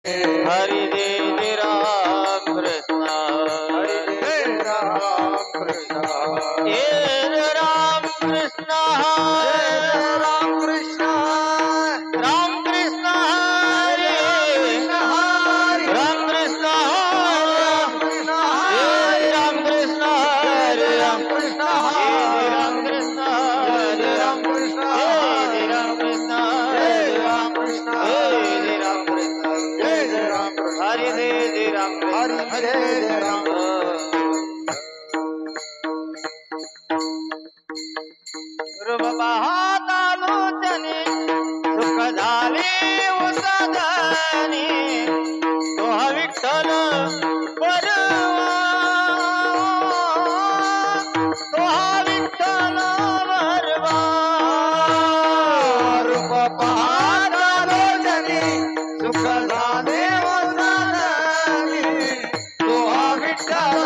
हरी जय राम कृष्ण हरी जय राम कृष्ण हे राम कृष्ण राम कृष्ण राम कृष्ण हरे राम कृष्ण हे राम कृष्ण हरे राम कृष्ण हे राम कृष्ण हरे राम कृष्ण हे राम कृष्ण हरे राम कृष्ण हे राम कृष्ण हरे जय राम हरी जय राम रूप पाहता लोचनी सुख झाले उसादनी तो हा विठ्ठल बरवा तो हा विठ्ठल बरवा रूप पाहता लोचनी सुख झाले वसादनी तो हा विठ्ठल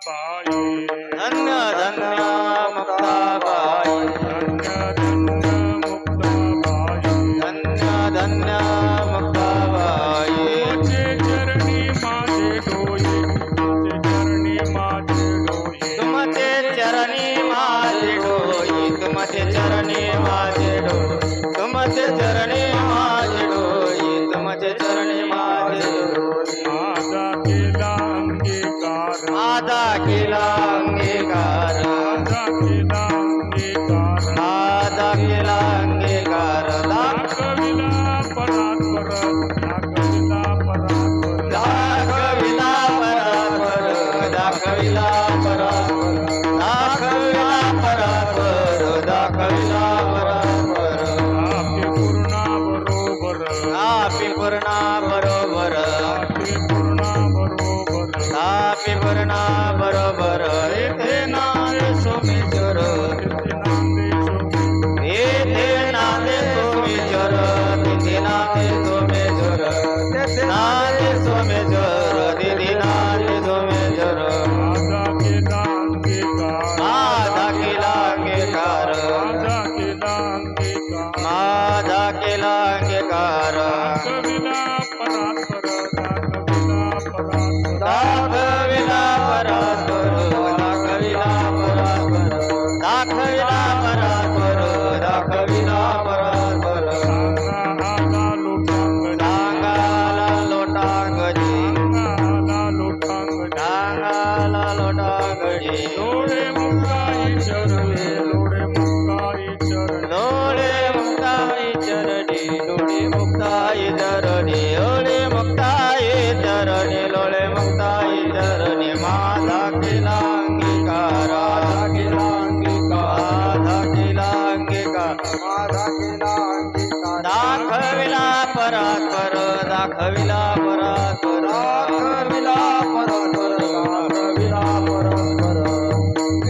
मुक्ताबाई धन्य धन्य मुक्ताबाई धन्य धन्य मुक्ताबाई धन्य धन्य मुक्ताबाई तुमचे चरणी माझे डोळे तुमचे चरणी माझे डोळे तुमचे चरणी माझे डोई तुमचे चरणी माझे डोई तुमचे चरणी माझे डोई माझा केला अंगीकार माझा केला अंगीकार माझा केला अंगीकार माझा केला अंगीकार दाखविला परात्पर दाखविला परात्पर दाखविला परात्पर दाखविला परात्पर आपी पूर्णा बरोबर आपी पूर्णा बरोबर येथे नांदे सोमेश्वर येथे नांदे सोमेश्वर तिथे नांदे सोमेश्वर नांदे सोमेश्वर तिथे नांदे सोमेश्वर माझा केला अंगीकार माझा केला अंगीकार दाखविला परात्पर दाखविला परात्पर दाखविला परात्पर दाखविला परात्पर सांगाला लोटांगजी सांगाला लोटांगजी लोळे मुक्ताई चरणे लोळे मुक्ताई चरणे लोळे मुक्ताई चरणी लोळे मुक्ताई चरणी लोळे मुक्ताई चरणी लोळे मुक्ताई चरणी माझा केला अंगीकार माझा केला अंगीकार माझा केला अंगीकार माझा केला अंगीकार दाखविला परात्पर दाखविला परात्पर दाखविला परात्पर दाखविला परात्पर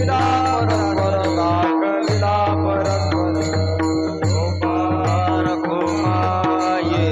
दाखविला परात्पर दाखविला परात्पर रघुमाये रघुमाये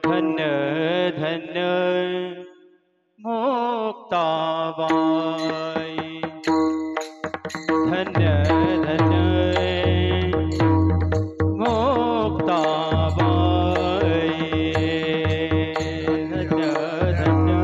धन्य धन्य मुक्ताबाई धन्य धन्य मुक्ताबाई धन्य धन्य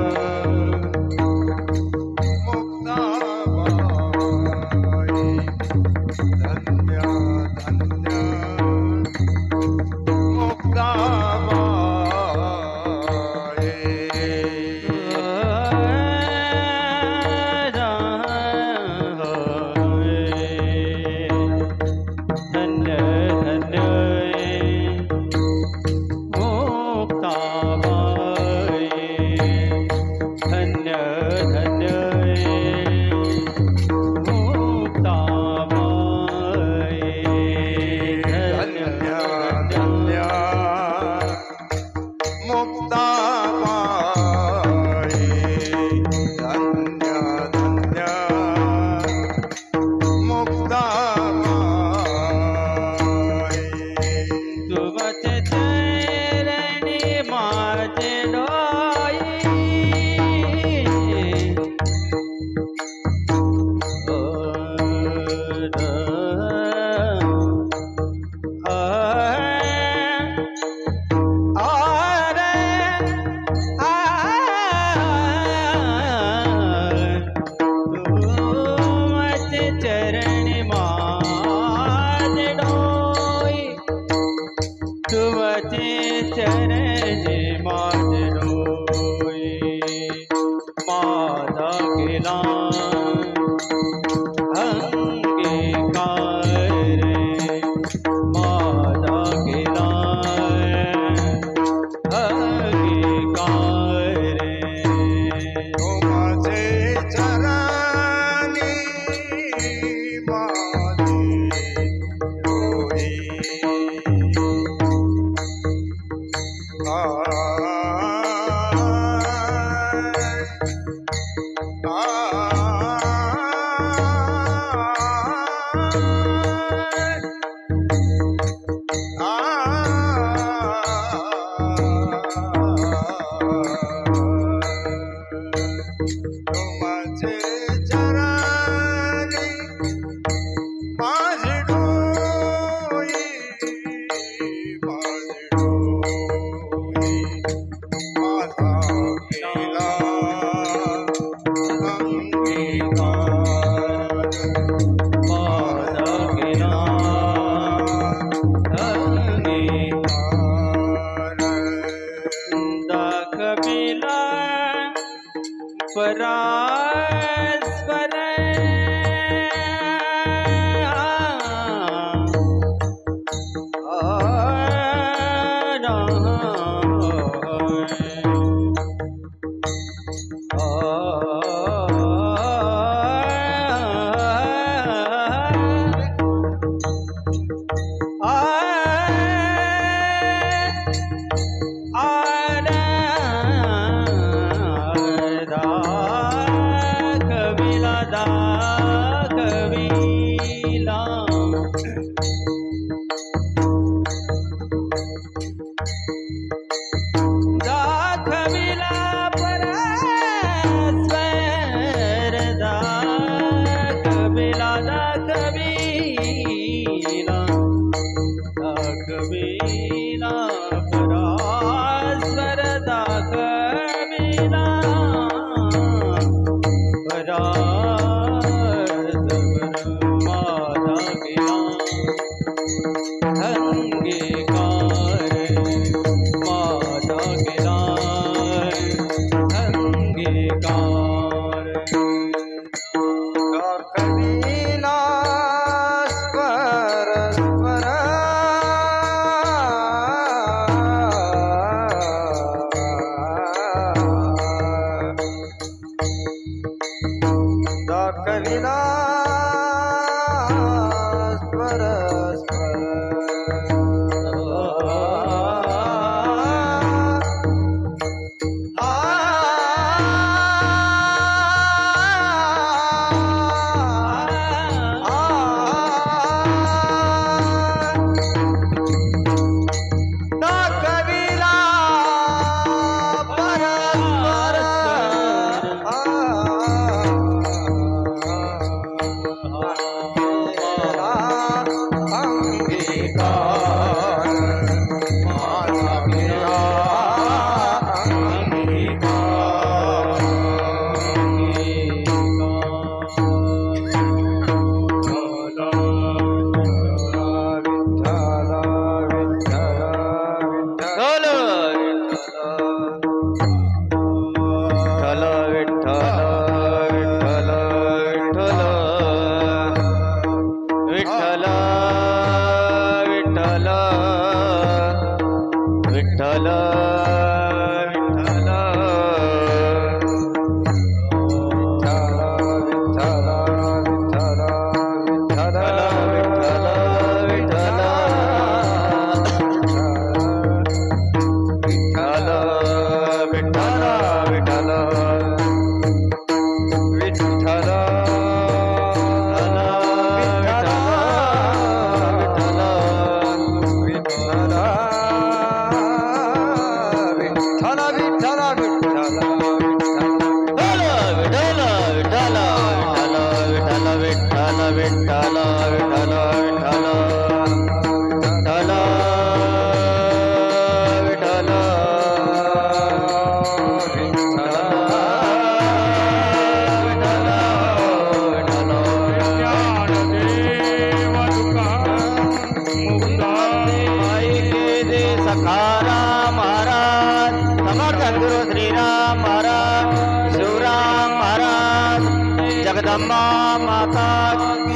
जगदम्बा माता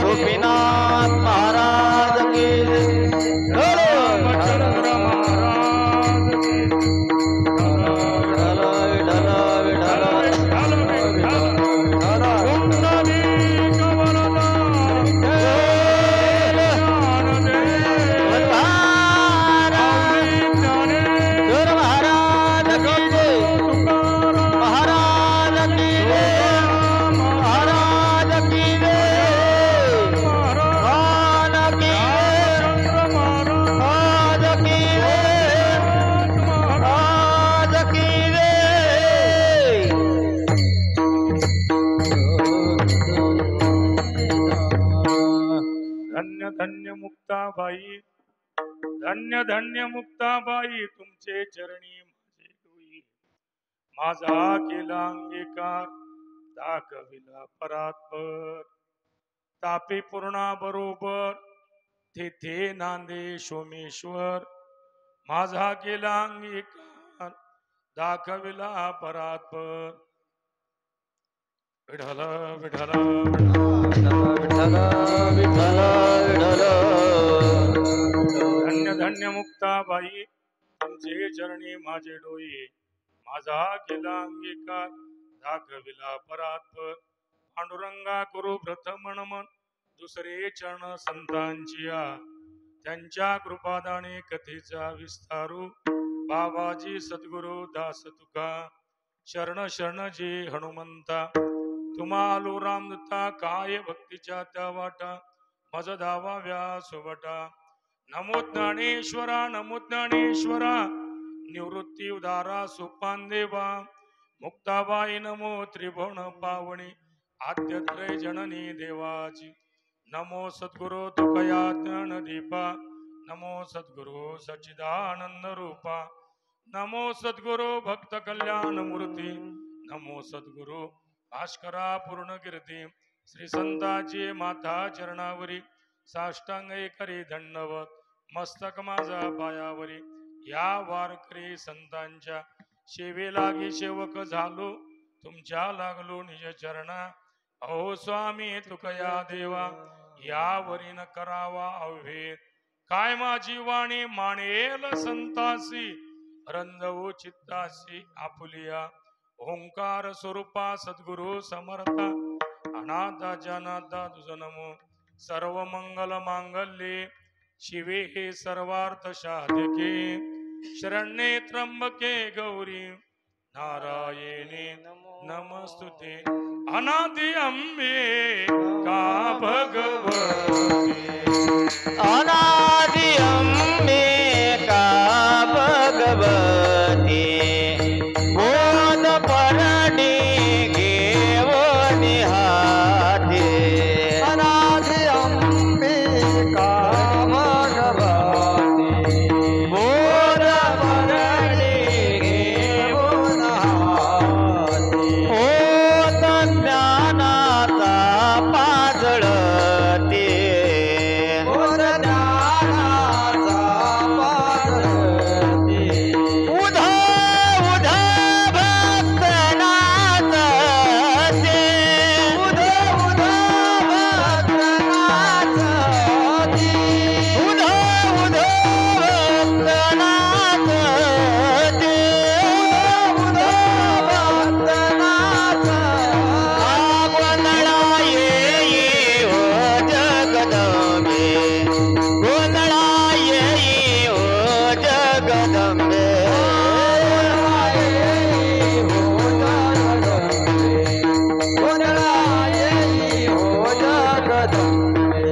गोपीनाथ महाराज की रामचंद्र महाराज की धन्य मुक्ताबाई, धन्य धन्य मुक्ताबाई, तुमचे चरणी माझे डोई, माझा केला अंगीकार दाखविला परात्पर, तापी पूर्णा बरोबर तेथे नांदे सोमेश्वर, माझा केला अंगीकार दाखविला परात्पर. विठ्ठल विठ्ठल धन्य धन्य मुक्ताबाई, तुमचे चरणी माझे डोई, माझा केला अंगीकार दाखविला परात्पर. पांडुरंगा करू व्रत मन दुसरे चरण संतांची त्यांच्या कृपादाने कथेचा विस्तारू बाबाजी सद्गुरु दास तुका शरण शरण जे हनुमंता तुम्हालो रामदत्ता काय भक्तीच्या त्या वाटा मज धावा व्यासोबटा नमो ज्ञानेश्वरा नमो ज्ञानेश्वरा निवृत्ती उदारा सोपान देवा मुक्ताबाई नमो त्रिभुवन पावणी आद्यत्रय जननी देवाची नमो सद्गुरु तुकया ज्ञानदीपा नमो सद्गुरु सच्चिदानंद रूपा नमो सद्गुरु भक्त कल्याण मूर्ती नमो सद्गुरु भास्करा पूर्ण कीर्ती श्री संताची माता चरणावरी साष्टांग करी दंडवत मस्तक माझा पायावरी या वारकरी संतांच्या सेवेलागी सेवक झालो तुमच्या लागलो निज चरणा अहो स्वामी तुकया देवा यावरी न करावा अवभेद काय माझी वाणी मानेल संतासी रंजवू चित्तासी आपुलिया ओंकार स्वरूपा सद्गुरु समर्था अनाथा जनाथा तुझ नमो सर्व मंगल मांगल्ये शिवे हे सर्वार्थ साधके शरण्ये त्र्यंबके गौरी नारायणे नमस्तुते अनादि अंबे का भगवती अनादि अंबे का भगवती बोध परडी घेऊन हाती अनादि अंबिका भगवती बोध परडी घेऊन हाती होत ज्ञानाचा पाजळती बोध ज्ञानाचा पाजळती उधा उधा भक्तनाथ ते उधा उधा भक्तनाथ ती उधा उधा भक्तनाथ ते उधा भक्तनाथ गोंधळा येई हो जगदंबे गोंधळा येई हो जगदंबे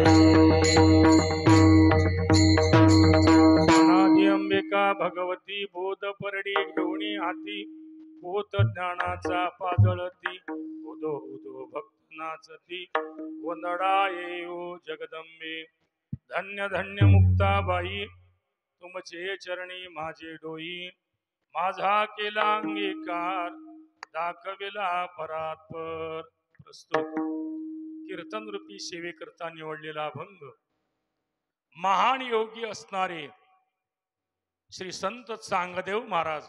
अनादि अंबिका भगवती बोध परडी घेऊनी हाती बोध ज्ञानाचा पाजळती उदो उदो भक्त नाचती गोंधळा येऊ जगदंबे धन्य धन्य मुक्ताबाई तुमचे चरणी माझे डोई माझा केला अंगीकार दाखविला परात्पर प्रस्तुत कीर्तन रूपी सेवेकरता निवडलेला अभंग महान योगी असणारे श्री संत चांगदेव महाराज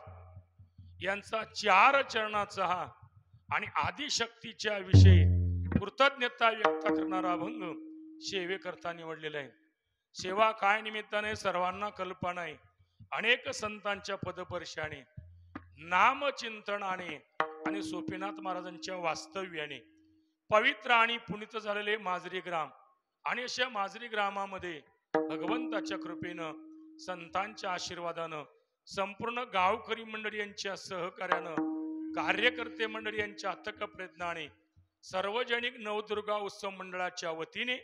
यांचा 4 चरणाचा हा आणि आदिशक्तीच्या विषयी कृतज्ञता व्यक्त करणारा अभंग सेवेकरता निवडलेला आहे. सेवा काय निमित्ताने सर्वांना कल्पना आहे. अनेक संतांच्या पदपर्शाने नामचिंतनाने आणि सोपीनाथ महाराजांच्या वास्तव्याने पवित्र आणि पुनीत झालेले माजरी ग्राम आणि अशा माजरी ग्रामामध्ये भगवंताच्या कृपेनं संतांच्या आशीर्वादानं संपूर्ण गावकरी मंडळी यांच्या सहकार्यानं कार्यकर्ते मंडळी यांच्या अथक प्रयत्नाने सार्वजनिक नवदुर्गा उत्सव मंडळाच्या वतीने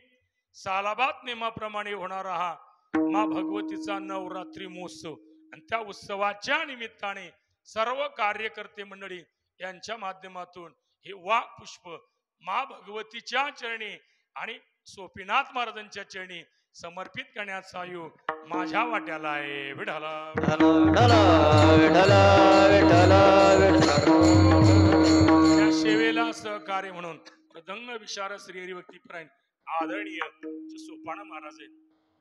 सालाबाद नियमाप्रमाणे होणारा हा मा भगवतीचा नवरात्री महोत्सव आणि त्या उत्सवाच्या निमित्ताने सर्व कार्यकर्ते मंडळी यांच्या माध्यमातून हे वाघ पुष्प मा भगवतीच्या चरणी आणि सोपीनाथ महाराजांच्या चरणी समर्पित करण्याचा योग माझ्या वाट्याला आहे. विठला त्या सेवेला सहकार्य म्हणून प्रदंग विशारद श्री हरिभक्तीपरायण आदरणीय सोपाना महाराज आहेत.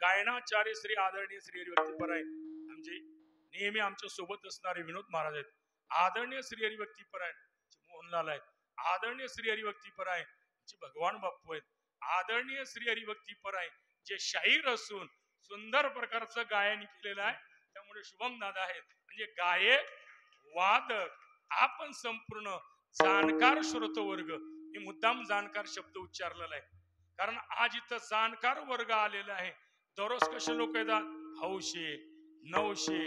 गायनाचार्य श्री आदरणीय श्री हरिभक्तीपरायण म्हणजे नेहमी आमच्या सोबत असणारे विनोद महाराज आहेत. आदरणीय श्री हरिभक्तीपरायण मोहनलाल आहेत. आदरणीय श्री हरिभक्तीपरायण भगवान बाप्पू आहेत. आदरणीय श्री हरिभक्तीपरायण जे शाहीर असून सुंदर प्रकारचं गायन केलेलं आहे. त्यामुळे शुभम दादा आहेत. म्हणजे गायक वादक आपण संपूर्ण जाणकार श्रोतो वर्ग. मी मुद्दाम जाणकार शब्द उच्चारलेला आहे कारण आज इथं जाणकार वर्ग आलेला आहे. दररोज कसे लोक येतात? हौशे, नवशे,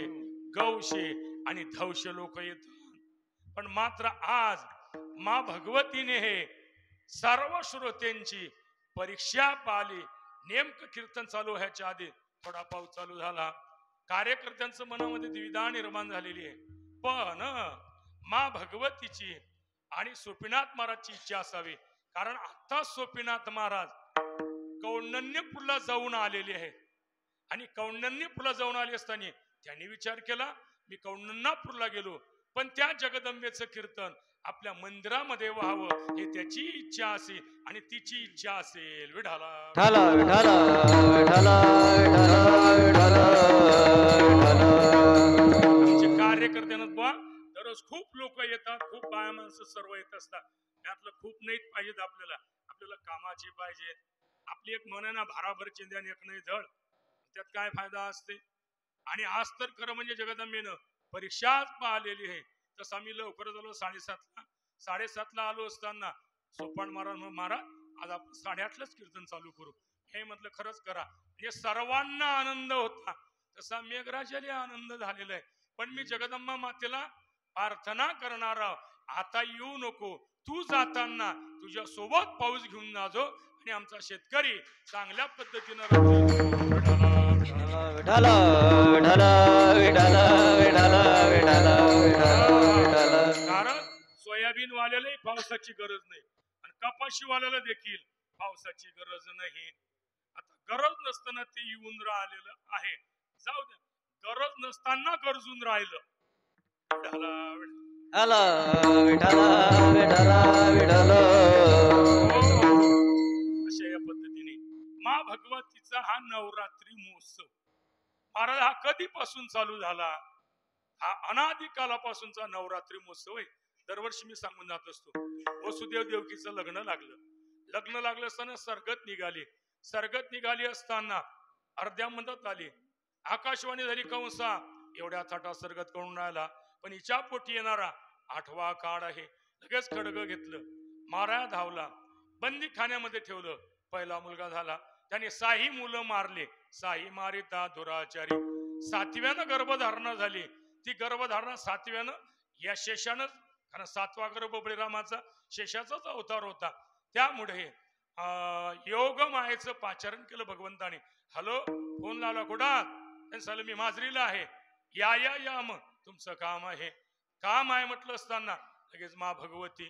गौशे आणि धवशे लोक येतात. पण मात्र आज मा भगवतीने हे सर्व श्रोत्यांची परीक्षा पाहिली. नेमकं कीर्तन चालू ह्याच्या आधी थोडा पाऊस चालू झाला. कार्यकर्त्यांचं मनामध्ये द्विधा निर्माण झालेली आहे. पण मा भगवतीची आणि सोपीनाथ महाराजची इच्छा असावी. कारण आता सोपीनाथ महाराज कौंडण्यपूरला जाऊन आलेले आहे. आणि कौंडण्यपूरला जाऊन आले असताना त्यांनी विचार केला, मी कौंडण्यपूरला गेलो पण त्या जगदंबेचं कीर्तन आपल्या मंदिरामध्ये व्हावं हे त्याची इच्छा असेल आणि तिची इच्छा असेल. विठाला विठाला विठाला विठाला विठाला विठाला. आमचे कार्यकर्त्यांना बुवा दररोज खूप लोक येतात, खूप बाया माणसं सर्व येत असतात. त्यातलं खूप नाहीत पाहिजेत आपल्याला. आपल्याला कामाची पाहिजे. आपली एक मनाना भाराभर चिंध्याने एक नाही जळ, त्यात काय फायदा असते. आणि आज तर खरं म्हणजे जगदंबेनं परीक्षाच पाहिलेली आहे. तसं आम्ही लवकर झालो 7:30ला आलो असताना सोपान महाराज आज आपण 8:30लाच कीर्तन चालू करू. हे म्हटलं खरंच करा. म्हणजे सर्वांना आनंद होता. तसा मेघराजाला आनंद झालेला आहे. पण मी जगदंबा मातेला प्रार्थना करणार आहोत, आता येऊ नको, तू जाताना तुझ्या सोबत पाऊस घेऊन जाजो आणि आमचा शेतकरी चांगल्या पद्धतीनं विठाला विठाला विठाला विठाला विठाला विठाला. कारण सोयाबीन वाल्यालाही पावसाची गरज नाही आणि कपाशी वाल्याला देखील पावसाची गरज नाही. आता गरज नसताना ते येऊन राहिलेलं आहे. जाऊ दे, गरज नसताना गरजून राहिलं. विठाला विठाला विठाला विठाला. अशा या पद्धतीने मा भगवतीचा हा नवरात्री महोत्सव महाराज हा कधीपासून चालू झाला? हा अनादी कालापासूनचा नवरात्री महोत्सव आहे. दरवर्षी मी सांगून जात असतो. वसुदेव देवकीचं लग्न लागलं असताना सरगत निघाली असताना अर्ध्या मधात आली. आकाशवाणी झाली कंसा एवढ्या थाटा सरगत करून राहिला, पण हिच्या पोटी येणारा 8वा काळ आहे. लगेच खडग घेतलं, मारा धावला, बंदी खाण्यामध्ये ठेवलं. पहिला मुलगा झाला, त्याने 6 मुलं मारले. 6 मारिता दुराचारी. 7व्यानं गर्भधारणा झाली. ती गर्भधारणा 7व्यानं या शेषानं, कारण 7वा गर्भ बळीरामाचा शेषाचाच अवतार होता. त्यामुळे योग मायेचं पाचारण केलं भगवंताने. हॅलो, फोन लावला कुठं? मी माजरीला आहे. या मग तुमचं काम आहे म्हटलं असताना लगेच मा भगवती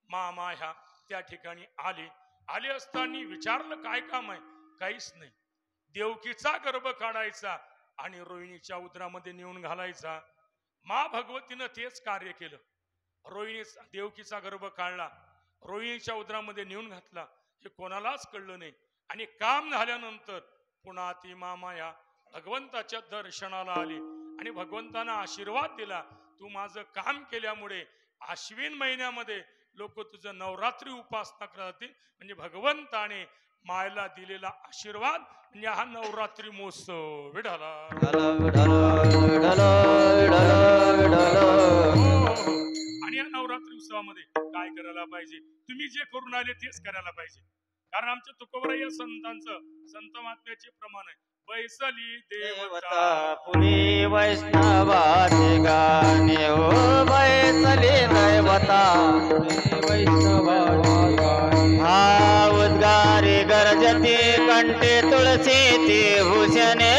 मा माया त्या ठिकाणी आली असताना विचारलं काय काम आहे? काहीच नाही. देवकीचा गर्भ काढायचा आणि रोहिणीच्या उदरामध्ये नेऊन घालायचा. मा भगवतीनं तेच कार्य केलं. देवकीचा गर्भ काढला, रोहिणीच्या उदरामध्ये नेऊन घातला. हे कोणालाच कळलं नाही. आणि काम झाल्यानंतर पुन्हा ती मा माया भगवंताच्या दर्शनाला आली आणि भगवंतानं आशीर्वाद दिला, तू माझं काम केल्यामुळे आश्विन महिन्यामध्ये लोक तुझं नवरात्री उपासना करतील. म्हणजे भगवंताने मायला दिलेला आशीर्वाद म्हणजे हा नवरात्री महोत्सव. विठाला आणि या नवरात्री उत्सवामध्ये काय करायला पाहिजे? तुम्ही जे करून आले तेच करायला पाहिजे. कारण आमच्या तुकोबराय संतांचं संत महात्म्याचे प्रमाण आहे. बैसली देवता पुरी वैष्णवाचे गाणे हो, बैसली दैवता वैष्णवाचे गाणे. हा उद्गारी गरजती कंठे तुळसी ती भूषणे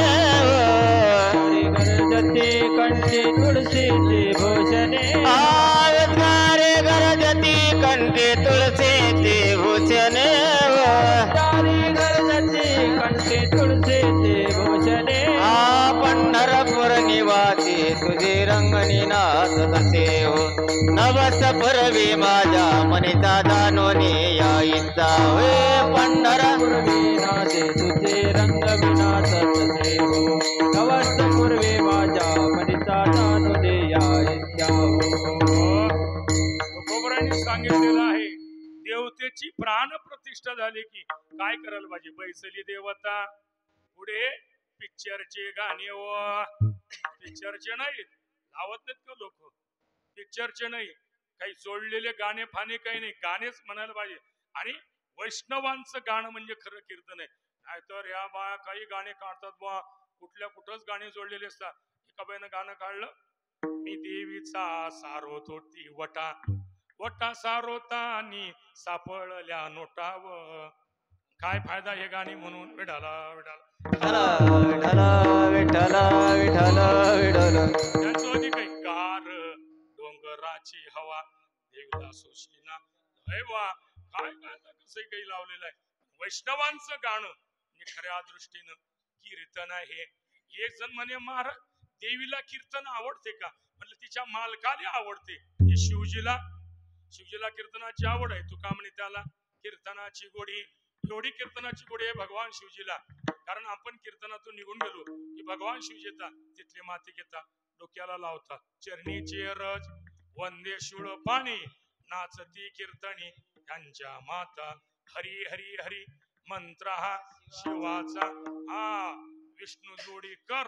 गरजती कंठे तुळसी ती भूषणे. हा उद्गारी गरजती कंठे तुळसी ती भूषणे कंठे तुळसी ती भूषणे. हा पंढरपूर निवासी तुझे रंगणी नाथ तसे हो, नवस पूर्वी माझ्या मनीचा दानोनी या इच्छा होय. पंढरपूर विनाथे तुझे रंग विनाथ तसे हो, नवस पूर्वी माझ्या मनीचा दानोनी या इच्छा हो. तुकोबरायांनी सांगितलेलं आहे, देवतेची प्राण प्रतिष्ठा झाली की काय करायला पाहिजे? बैसली देवता. पुढे पिक्चरचे गाणे पिक्चरचे नाही लावत नाहीत का लोक? पिक्चरचे नाही, काही जोडलेले गाणे फाने काही नाही, गाणेच म्हणायला पाहिजे. आणि वैष्णवांचं गाणं म्हणजे खरं कीर्तन आहे. नाहीतर या बाया काही गाणे काढतात बा, कुठल्या कुठंच गाणी जोडलेली असतात. एका बाईनं गाणं काढलं, मी देवीचा सारोतो ती वटा, वटा सारोतानी सापडल्या नोटाव. काय फायदा हे गाणी म्हणून. विठाला विठाला विठ्ठला विठ्ठला विठ्ठला विठ्ठला. त्यांचं अधिक आहे गार डोंगराची हवा देवीला सोशीना. अरे वा, काय काय कसं काही लावलेलं आहे. वैष्णवांचं गाणं म्हणजे खऱ्या दृष्टीनं कीर्तन आहे. एक जण म्हणे महाराज देवीला कीर्तन आवडते का? म्हटलं तिच्या मालकाला आवडते. हे शिवजीला कीर्तनाची आवड आहे. तुका म्हणे त्याला कीर्तनाची गोडी. एवढी कीर्तनाची गोडी आहे भगवान शिवजीला. कारण आपण कीर्तनातून निघून गेलो की भगवान शिवजी येतात, तिथले माती घेतात, डोक्याला लावतात, चरणीचे रज वंदे शूळ पाणी, नाचती कीर्तनी त्यांच्या माता. हरी हरी हरी मंत्र हा शिवाचा, हा विष्णू जोडी कर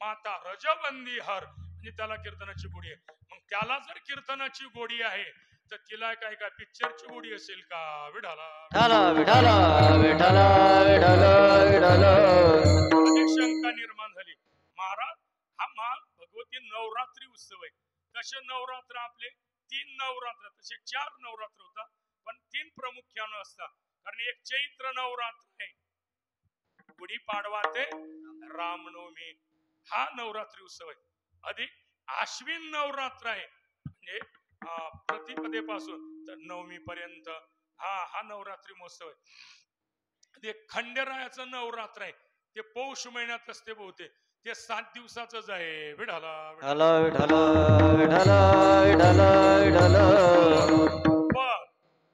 माता रजबंदी हर. म्हणजे त्याला कीर्तनाची गोडी आहे. मग त्याला जर कीर्तनाची गोडी आहे तर तिला काय काय पिक्चरची गोडी असेल का? विठाला विठ्ठला विठ्ठला विठ्ठला विठ्ठला. अनेक शंका निर्माण झाली. महाराज हा भगवती नवरात्री उत्सव आहे. तसे नवरात्र आपले 3 नवरात्र, तसे 4 नवरात्र होतात, पण 3 प्रामुख्यानं असतात. कारण एक चैत्र नवरात्र आहे, गुढीपाडवा ते रामनवमी हा नवरात्री उत्सव आहे. अधिक आश्विन नवरात्र आहे, म्हणजे प्रतिपदेपासून तर नवमी पर्यंत हा नवरात्री महोत्सव आहे. ते खंडेरायाचं नवरात्र आहे, ते पौष महिन्यात असते बहुतेक. ते 7 दिवसाचंच आहे. विठाला विठ्ठला विठ्ठला विठ्ठला विठ्ठला विठ्ठला. पण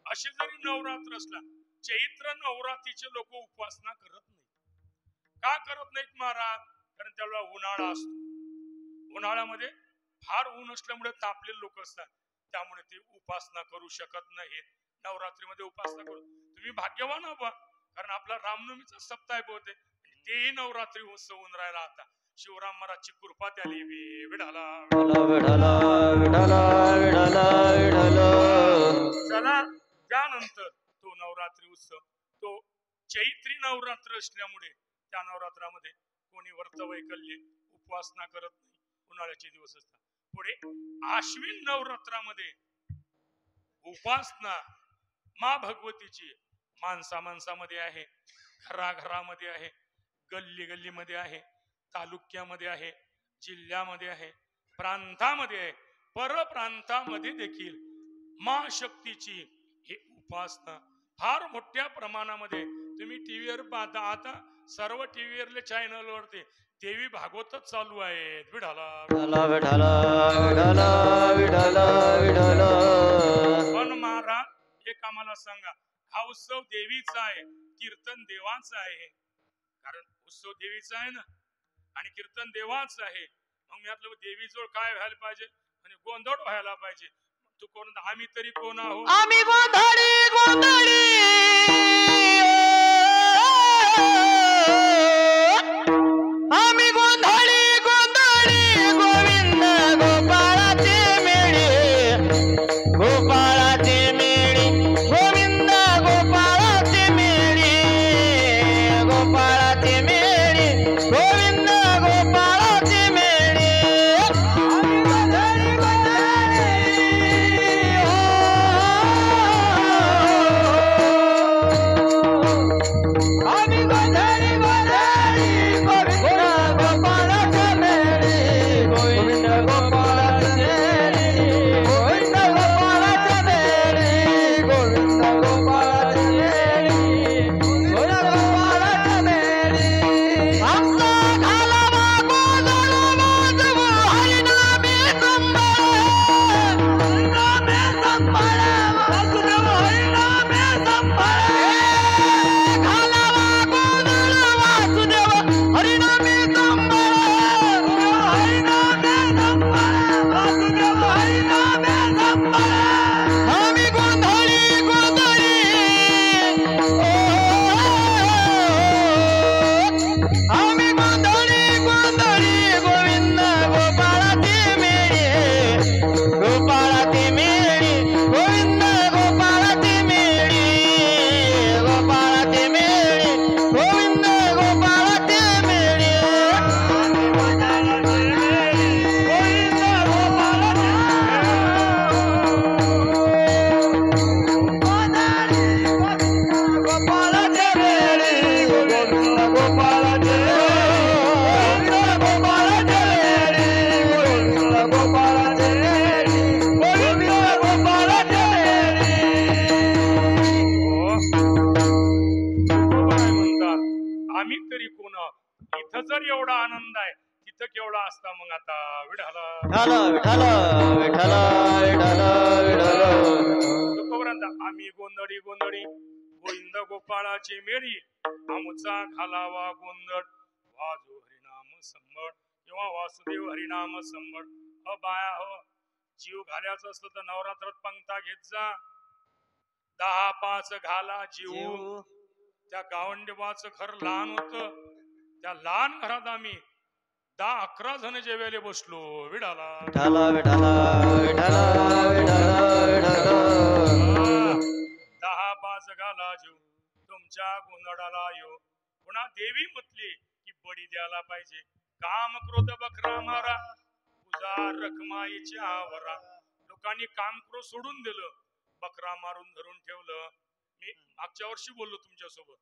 असे जरी नवरात्र असला, चैत्र नवरात्रीचे लोक उपासना करत नाही. का करत नाहीत महाराज? कारण त्याला उन्हाळा असतो. उन्हाळ्यामध्ये फार ऊन असल्यामुळे तापलेले लोक असतात, त्यामुळे ते उपासना करू शकत नाहीत. नवरात्रीमध्ये उपासना करू तुम्ही भाग्यवान आहात, कारण आपला रामनवमीचा सप्ताह होते, तेही नवरात्री उत्सव होऊन राहिला. आता शिवराम महाराजची कृपा त्याली. विठाला विठ्ठला विठ्ठला विठ्ठला विठ्ठला. चला, त्यानंतर तो नवरात्री उत्सव, तो चैत्री नवरात्र असल्यामुळे त्या नवरात्रामध्ये कोणी व्रत वैकल्य उपासना करत नाही, उन्हाळ्याचे दिवस असतात. पुढे आश्विन नवरात्रामध्ये उपासना मा भगवतीची माणसा माणसामध्ये आहे, घराघरामध्ये आहे, गल्ली गल्लीमध्ये आहे, तालुक्यामध्ये आहे, जिल्ह्यामध्ये आहे, प्रांतामध्ये आहे, परप्रांतामध्ये देखील मा शक्तीची ही उपासना फार मोठ्या प्रमाणामध्ये तुम्ही टीव्हीवर पाहता. आता सर्व टीव्हीवरले चॅनलवरती देवी भागवतच चालू आहेत. विठाला विठ्ठला विठ्ठला विठ्ठला विठ्ठला. पण महाराज एक आम्हाला सांगा, हा उत्सव देवीचा आहे, कीर्तन देवाचं आहे. कारण उत्सव देवीचा आहे ना, आणि कीर्तन देवाचं आहे. मग मी आपलं देवीजवळ काय व्हायला पाहिजे? आणि गोंधळ व्हायला पाहिजे. तू कोण? आम्ही तरी कोण आहोत? आम्ही गोंधळी गोंधळी, आम्ही गोंधळी गोंधळी, गोविंद गोपाळाचे मेळे, गोपाळाचे मेळे, गोविंद गोपाळाचे मेळे, गोपाळाचे मेळे, गोविंद गोपाळाचे मेळे. आम्ही गोंधळी गोंधळी, इथं केवढा असता मग आता विढाला विठाल विठाल विठाल विठाल विठाल तुकोबरांचा आम्ही गोंधळी गोंधळी गोविंद गोपाळाची मेळी आमुचा घालावा गोंधळ वाजो हरिनाम संबळ किंवा वासुदेव हरिनाम संबळ बाया हो जीव घालायचं असलं तर नवरात्रात पंक्ता घेत जा 10-5 घाला जीव त्या गावंडेबाचं घर लहान होत त्या लहान घरात आम्ही 10-11 जण जेवायला बसलो विडाला विठाल विठाल विठाल विठाल विठाल 10-5 घाला जीव तुमच्या गोंधळाला येऊ पुन्हा देवी म्हटली की बडी द्यायला पाहिजे काम क्रोध बकरा मारा तुझा रखमाईच्या आवरा लोकांनी काम क्रोध सोडून दिलं बकरा मारून धरून ठेवलं मी मागच्या वर्षी बोललो तुमच्यासोबत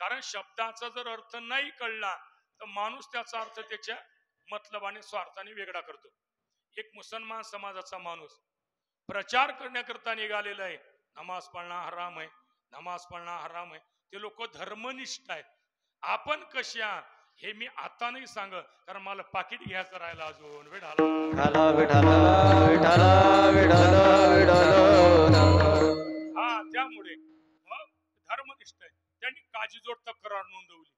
कारण शब्दाचा जर अर्थ नाही कळला तर माणूस त्याचा अर्थ त्याच्या मतलबाने स्वार्थाने वेगळा करतो एक मुसलमान समाजाचा माणूस प्रचार करण्याकरता निघालेला आहे नमाज पढणं हराम आहे नमाज पढणं हराम आहे ते लोक धर्मनिष्ठ आहेत आपण कशा हे मी आता नाही सांगत कारण मला पाकिट घ्यायचं राहिला अजून विठाला हा त्यामुळे धर्मनिष्ठ आहे त्यांनी काजीजोड तक्रार नोंदवली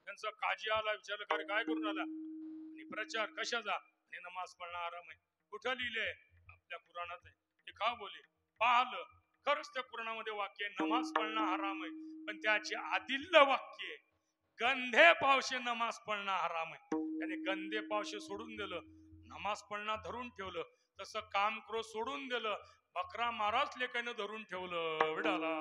त्यांचा काजी आला विचारलं काय करून आला आणि प्रचार कशाचा आणि नमाज पढणं आराम आहे कुठं लिहिलंय आपल्या कुराणात आहे ते का बोले पाहिलं खरंच त्या कुराणामध्ये वाक्य आहे नमाज पढणं हराम आहे पण त्याचे आदिल्य वाक्य आहे गंधे पावशे नमाज पढणं हराम आहे त्याने गंधे पावशे सोडून दिलं नमाज पढणं धरून ठेवलं तसं काम क्रोध सोडून दिलं बकरा माराच लेकानं धरून ठेवलं विडाला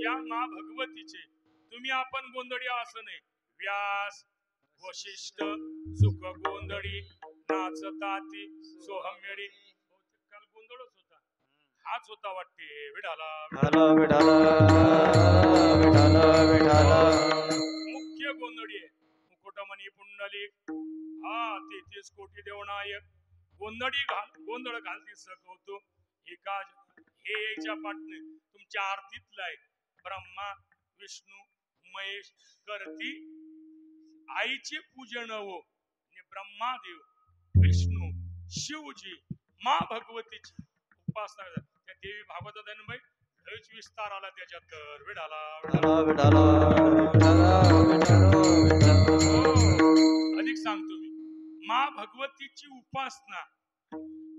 या मा भगवतीचे तुम्ही आपण गोंधळी असं नाही व्यास वशिष्ठ सुख गोंधळी नाचताती सोहमेळी काल गोंधळच होता हाच होता वाटते विडाला मुख्य गोंधळी आहे मुकुटमणी पुंडलिक हा 33 कोटी देवनायक गोंधळ घालती सकवतो एका हे याच्या पाटणे तुमच्या आरतीतलं आहे ब्रह्मा विष्णू महेश करती आईचे पूजन हो ब्रह्मादेव विष्णू शिवजी मा भगवतीची उपासना त्या देवी भागवतात आहे ना बाई लयच विस्तार आला त्याच्यात तर विडाला अधिक सांगतो मी मा भगवतीची उपासना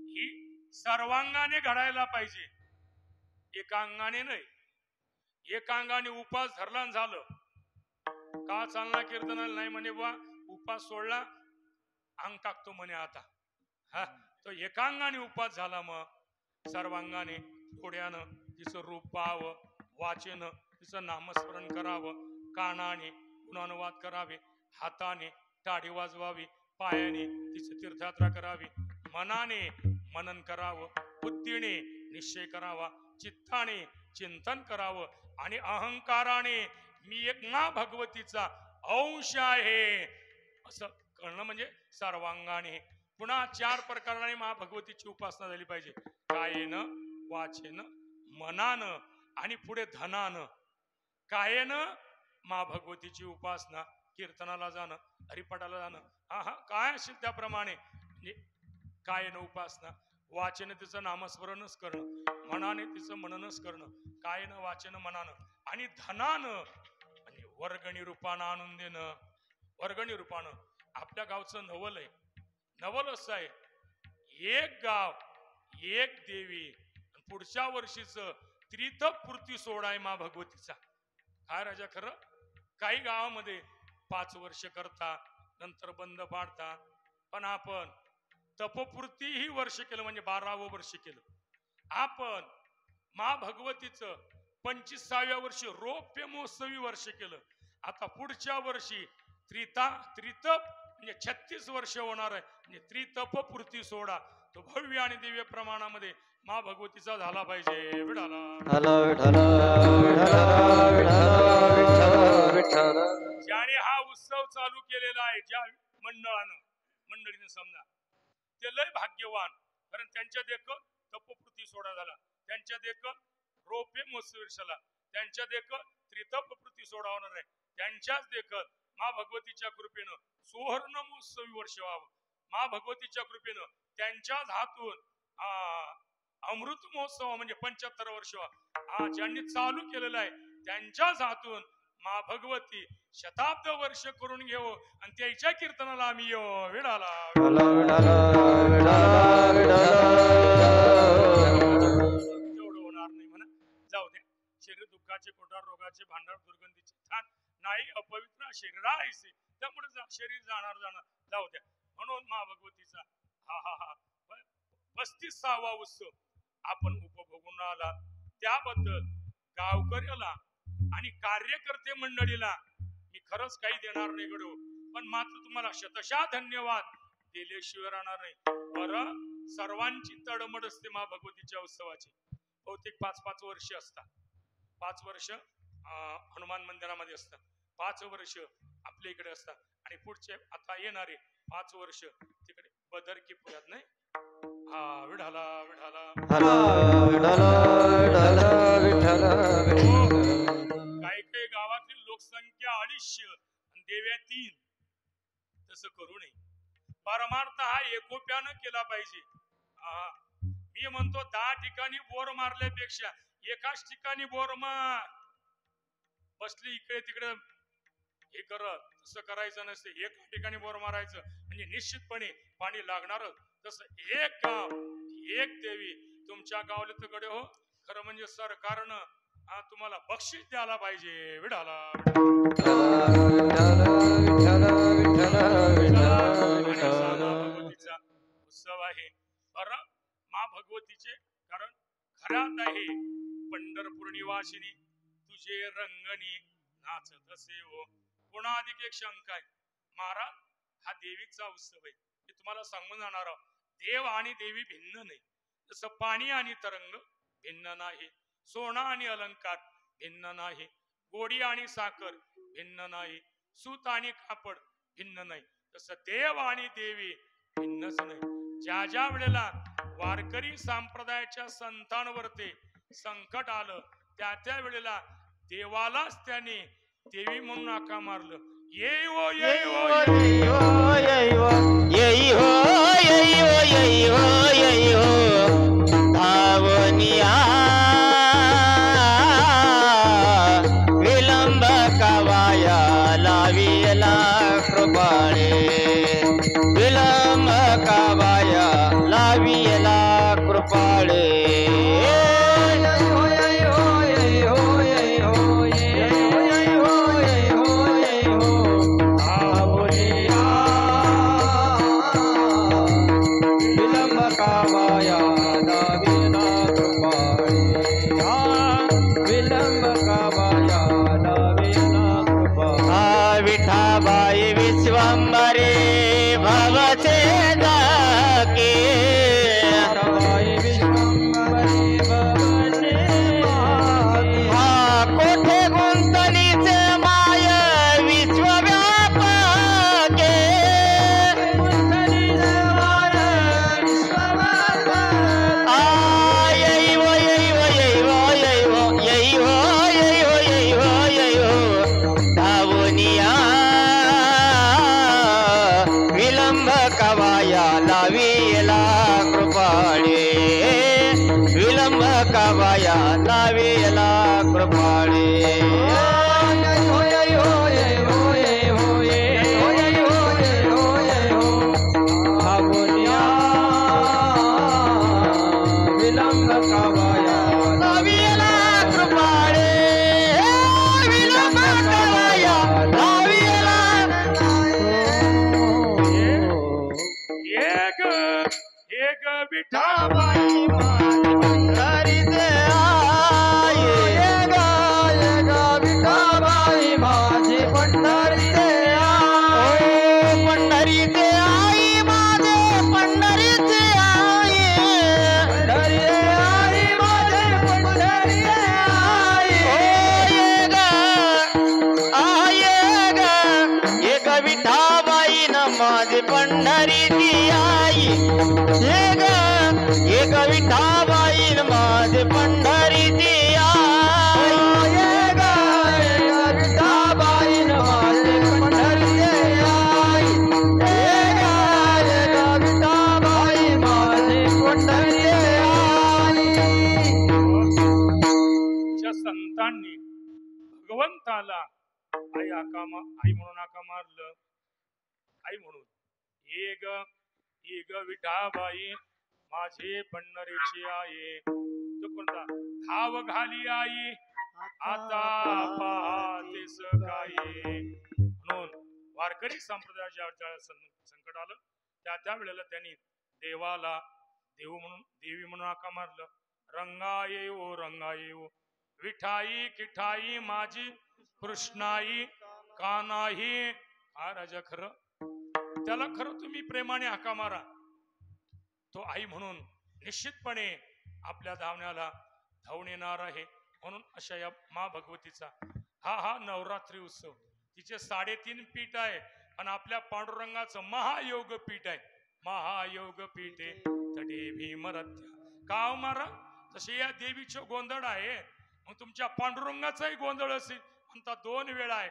ही सर्वांगाने घडायला पाहिजे एकांगाने नाही एकांगाने उपास धरला झालं का चालना कीर्तनाला नाही म्हणे बा उपास सोडला अंग टाकतो म्हणे आता हा तो एकांगाने उपास झाला मग सर्वांगाने थोड्यानं तिचं रूप पाहावं वाचेनं तिचं नामस्मरण करावं कानाने गुणानुवाद करावे हाताने टाळी वाजवावी पायाने तिचं तीर्थयात्रा करावी मनाने मनन करावं बुद्धीने निश्चय करावा चित्ताने चिंतन करावं आणि अहंकाराने मी एक मा भगवतीचा अंश आहे असं कळणं म्हणजे सर्वांगाने पुन्हा 4 प्रकाराने मा भगवतीची उपासना झाली पाहिजे कायेनं वाचेनं मनानं आणि पुढे धनानं कायेनं मा भगवतीची उपासना कीर्तनाला जाणं हरिपाठाला जाणं हा काय असेल त्याप्रमाणे म्हणजे कायेनं उपासना वाचेनं तिचं नामस्मरणच करणं मनाने तिचं मननच करणं कायेनं वाचेनं मनानं आणि धनानं आणि वर्गणी रूपानं आणून देणं वर्गणी रूपानं आपल्या गावचं नवल आहे नवल असं आहे एक गाव एक देवी पुढच्या वर्षीच तीर्थपूर्ती सोहळा आहे मा भगवतीचा काय राजा खरं काही गावामध्ये 5 वर्ष करता नंतर बंद पाडता पण आपण तपपूर्ती ही वर्ष केलं म्हणजे 12वं वर्ष केलं आपण मा भगवतीचं 25व्या वर्षी रौप्य महोत्सवी वर्ष केलं आता पुढच्या वर्षी त्रितप म्हणजे 36 वर्ष होणार आहे म्हणजे त्रितपपूर्ती सोहळा तो भव्य आणि दिव्य प्रमाणामध्ये मा भगवतीचा झाला पाहिजे विडाला ज्याने हा उत्सव चालू केलेला आहे ज्या मंडळीने समजा ते लय भाग्यवान कारण त्यांच्या देखत तपपूर्ती सोहळा झाला त्यांच्या देखत रौप्य महोत्सव झाला त्यांच्या देखत त्रितप प्रती सोडावणार नाही. त्यांच्याच देखत मा भगवतीच्या कृपेनं सुवर्ण महोत्सवी वर्ष व्हावं. मा भगवतीच्या कृपेनं त्यांच्याच हातून अमृत महोत्सव म्हणजे 75 वर्ष ज्यांनी चालू केलेलं आहे त्यांच्याच हातून मा भगवती शताब्द वर्ष करून घेऊ आणि त्याच्या कीर्तनाला आम्ही येऊ. विडाला तेवढं होणार नाही म्हणा. जाऊ दे. शरीर दुःखाचे कोटार रोगाचे भांडार दुर्गंधीचे थान नाही अपवित्र शरीर आहे त्यामुळे शरीर जाणार जाऊ द्या. म्हणून मा भगवतीचा हा हा हा 35वा उत्सव आपण उपभोगून आला. त्याबद्दल गावकऱ्याला आणि कार्यकर्ते मंडळीला मी खरंच काही देणार नाही गडो, पण मात्र तुम्हाला शतशः धन्यवाद दिल्याशिवाय राहणार नाही. बरं, सर्वांची तडमड असते मा भगवतीच्या उत्सवाची. बहुतेक 5-5 वर्ष असतात. 5 वर्ष हनुमान मंदिरामध्ये असतात, 5 वर्ष आपल्या इकडे असतात आणि पुढचे आता येणारे 5 वर्ष तिकडे बदरकी पुण्यात नाही. हा विठाला विठाला काही काही गावातली लोकसंख्या 250 आणि देव्या 3. तसं करू नये. परमार्थ हा एकोप्यानं केला पाहिजे. मी म्हणतो 10 ठिकाणी बोर मारल्यापेक्षा एकाच ठिकाणी बोर मार. बसली इकडे तिकडे हे करत तसं करायचं नसते. एका ठिकाणी बोर मारायचं म्हणजे निश्चितपणे पाणी लागणारच. तसं एक गाव एक देवी तुमच्या गावले तर गडे हो. खरं म्हणजे सरकारनं तुम्हाला बक्षीस द्यायला पाहिजे. विडाला भगवतीचा उत्सव आहे. बरं, मा भगवतीचे कारण खऱ्यात आहे पंढरपूर निवासिनी तुझे रंगणी नाचत असे हो. पुन्हा अधिक एक शंका आहे. महाराज, हा देवीचा उत्सव आहे. मी तुम्हाला सांगून जाणार आहोत. देव आणि देवी भिन्न नाही. जसं पाणी आणि तरंग भिन्न नाही, सोना आणि अलंकार भिन्न नाही, गोडी आणि साखर भिन्न नाही, सूत आणि कापड भिन्न नाही, तसं देव आणि देवी भिन्नच नाही. ज्या ज्या वेळेला वारकरी संप्रदायाच्या संतांवर ते संकट आलं त्या त्या वेळेला देवालाच त्याने देवी म्हणून आका मारलं. येई हो येई हो येई हो येई हो येई हो येई हो येई हो धावनिया विलंब कवाया लाविला कृपाळे विलंब कवाया लाविला कृपाळे आई म्हणून हाका मारलं. आई म्हणून ये ग विठाबाई माझे पंढरीची आई. तो कोणता? धाव घाली आई आता पाहतेस काही. म्हणून वारकरी संप्रदायाच्या ज्या संकट आलं त्या वेळेला त्यांनी देवाला देवी म्हणून हाका मारलं. रंगा येऊ विठाई किठाई माझी कृष्णाई कानाही. हा राजा खरं त्याला खरं तुम्ही प्रेमाने हाका मारा. तो आई म्हणून निश्चितपणे आपल्या धावण्याला धावून येणार आहे. म्हणून अशा या मा भगवतीचा हा नवरात्री उत्सव तिचे 3.5 पीठ आहे आणि आपल्या पांडुरंगाचं महायोग पीठ आहे. महायोग पीठे तडे भीमरथ्या का मारा. तसे या देवीचे गोंधळ आहे. मग तुमच्या पांडुरंगाचाही गोंधळ असेल म्हणता 2 वेळा आहे.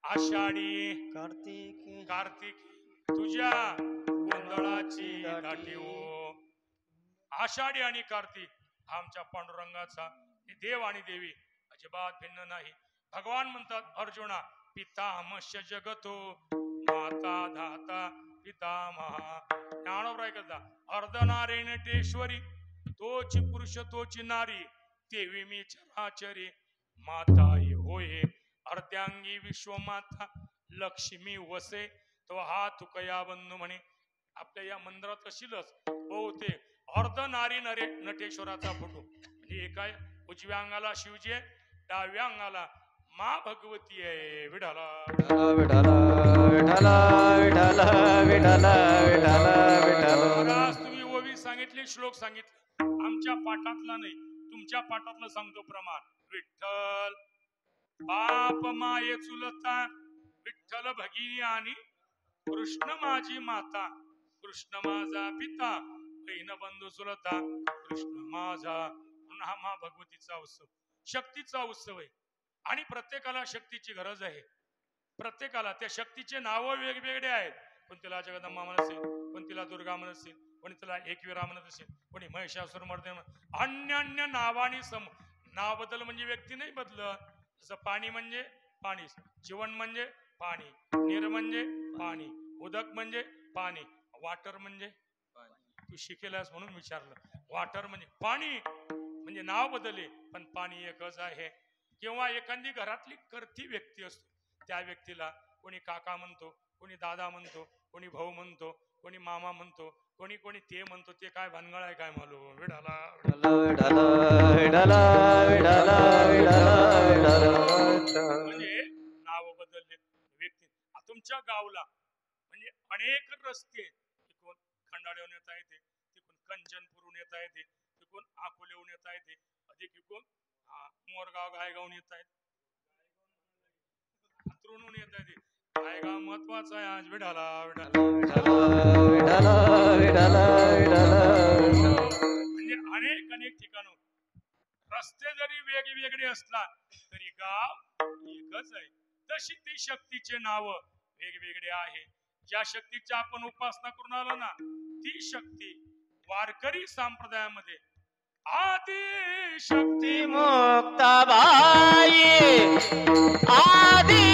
आषाढी कार्तिक तुझ्या गोंधळाची दाटी हो. आषाढी आणि कार्तिक हा आमच्या पांडुरंगाचा देव आणि देवी अजिबात भिन्न नाही. भगवान म्हणतात अर्जुना पितामहश्च जगतो माता धाता पितामहा. ज्ञानोबराय करता अर्धनारायणटेश्वरी तोची पुरुष तोची नारी देवी मी चराचरी माता होय अर्ध्यांगी विश्वमाता लक्ष्मी वसे तो हा तुकया बंधू म्हणे. आपल्या या मंदिरात अशीलच बहुतेक अर्ध नारी नटेश्वराचा फोटो म्हणजे एका उजव्या अंगाला शिवजी आहे, डाव्या अंगाला मा भगवती आहे. विठाला विठाला विठाला विठाला विठाला विठाला विठाला. तुम्ही ओवी सांगितली श्लोक सांगितलं आमच्या पाठातला नाही तुमच्या पाठातलं सांगतो प्रमाण. विठ्ठल बाप माये चुलता विठ्ठल भगिनी आणि कृष्ण माझी माता कृष्ण माझा पिता बहीण बंधू चुलता कृष्ण माझा. म्हणून हा मा भगवतीचा उत्सव शक्तीचा उत्सव आहे आणि प्रत्येकाला शक्तीची गरज आहे. प्रत्येकाला त्या शक्तीचे नाव वेगवेगळे आहेत. पण तिला जगदंबा म्हणत असेल, पण तिला दुर्गा म्हणत असेल, कोणी तिला एकविरा म्हणत असेल, कोणी महिषासुर मर्दिनी अन्य अन्य नावानी नाव बदल म्हणजे व्यक्ती नाही बदलत. जसं पाणी म्हणजे पाणी, जीवन म्हणजे पाणी, नीर म्हणजे पाणी, उदक म्हणजे पाणी, वाटर म्हणजे तू शिकेलास म्हणून विचारलं. वाटर म्हणजे पाणी म्हणजे नाव बदलले पण पाणी एकच आहे. किंवा एखादी घरातली करती व्यक्ती असतो त्या व्यक्तीला कोणी काका म्हणतो, कोणी दादा म्हणतो, कोणी भाऊ म्हणतो, कोणी मामा म्हणतो, कोणी कोणी ते म्हणतो. ते काय भानगड आहे काय मालूम. विठाला म्हणजे नाव बदलले व्यक्ती. तुमच्या गावला म्हणजे अनेक रस्ते तिकडून खंडाळ्याहून येता येते, तिकडून कंचनपूरहून येता येते, तिकडून अकोल्याहून येता येते, अधिक तिकडून मोरगाव गायगावून येत आहेत, हातरूनहून येत आहे. गायगाव महत्वाचा आहे आज. विठाला म्हणजे अनेक अनेक ठिकाण रस्ते जरी वेगवेगळे असला तरी गाव एकच आहे. तशी ती शक्तीचे नाव वेगवेगळे आहे. ज्या शक्तीची आपण उपासना करून आलो ना ती शक्ती वारकरी संप्रदायामध्ये आदि शक्ती मुक्ताबाई आदि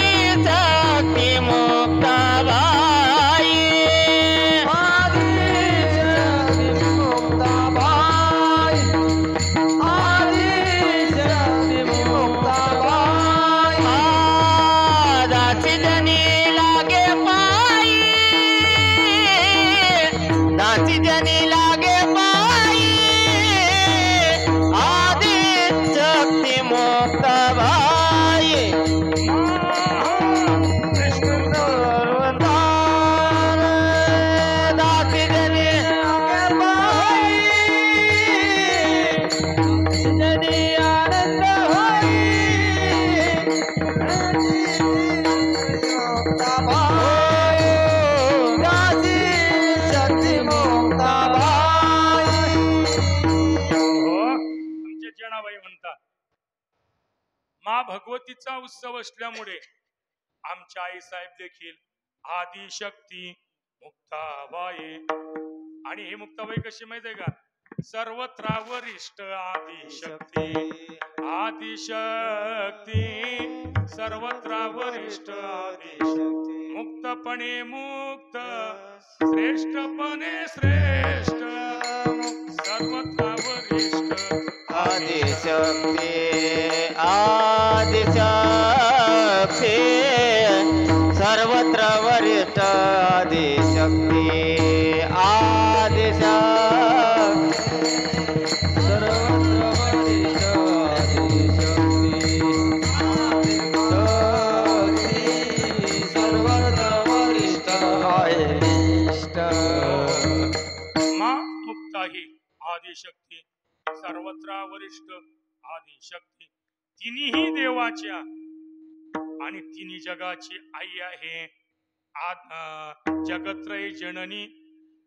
शक्ती मुक्ताबाई आदि शक्ती मुक्ताबाई आदि शक्ती मुक्ताबाई. दासी जनी लागे पायी दासी जनी लागे पायी आदि शक्ती मुक्ताबाई कृष्ण सर्वदान दासी जनी लागे पायी जनी आनंद होई मुक्ताबाई दासी शक्ती मुक्ताबाई. आमचे जनाबाई म्हणतात मा भगवतीचा उत्सव असल्यामुळे आमच्या आई साहेब देखील आदिशक्ती मुक्ताबाई. आणि ही मुक्ताबाई कशी माहिती आहे का सर्वत्र वरिष्ठ आदिशक्ती आदिशक्ती सर्वत्र वरिष्ठ आदिशक्ती मुक्तपणे मुक्त श्रेष्ठपणे श्रेष्ठ सर्वत्र वरिष्ठ आदिशक्ती आदिशक्ती सर्वत्र वरिष्ठ आदिशक्ती आदिशक्ती सर्वत्र वरिष्ठ आदिशक्ती आदिशक्ती सर्वत्र वरिष्ठ मा मुक्ता ही आदिशक्ती सर्वत्र वरिष्ठ आदिशक्ती तिन्ही देवाच्या आणि तिन्ही जगाची आई आहे जगत्रय जननी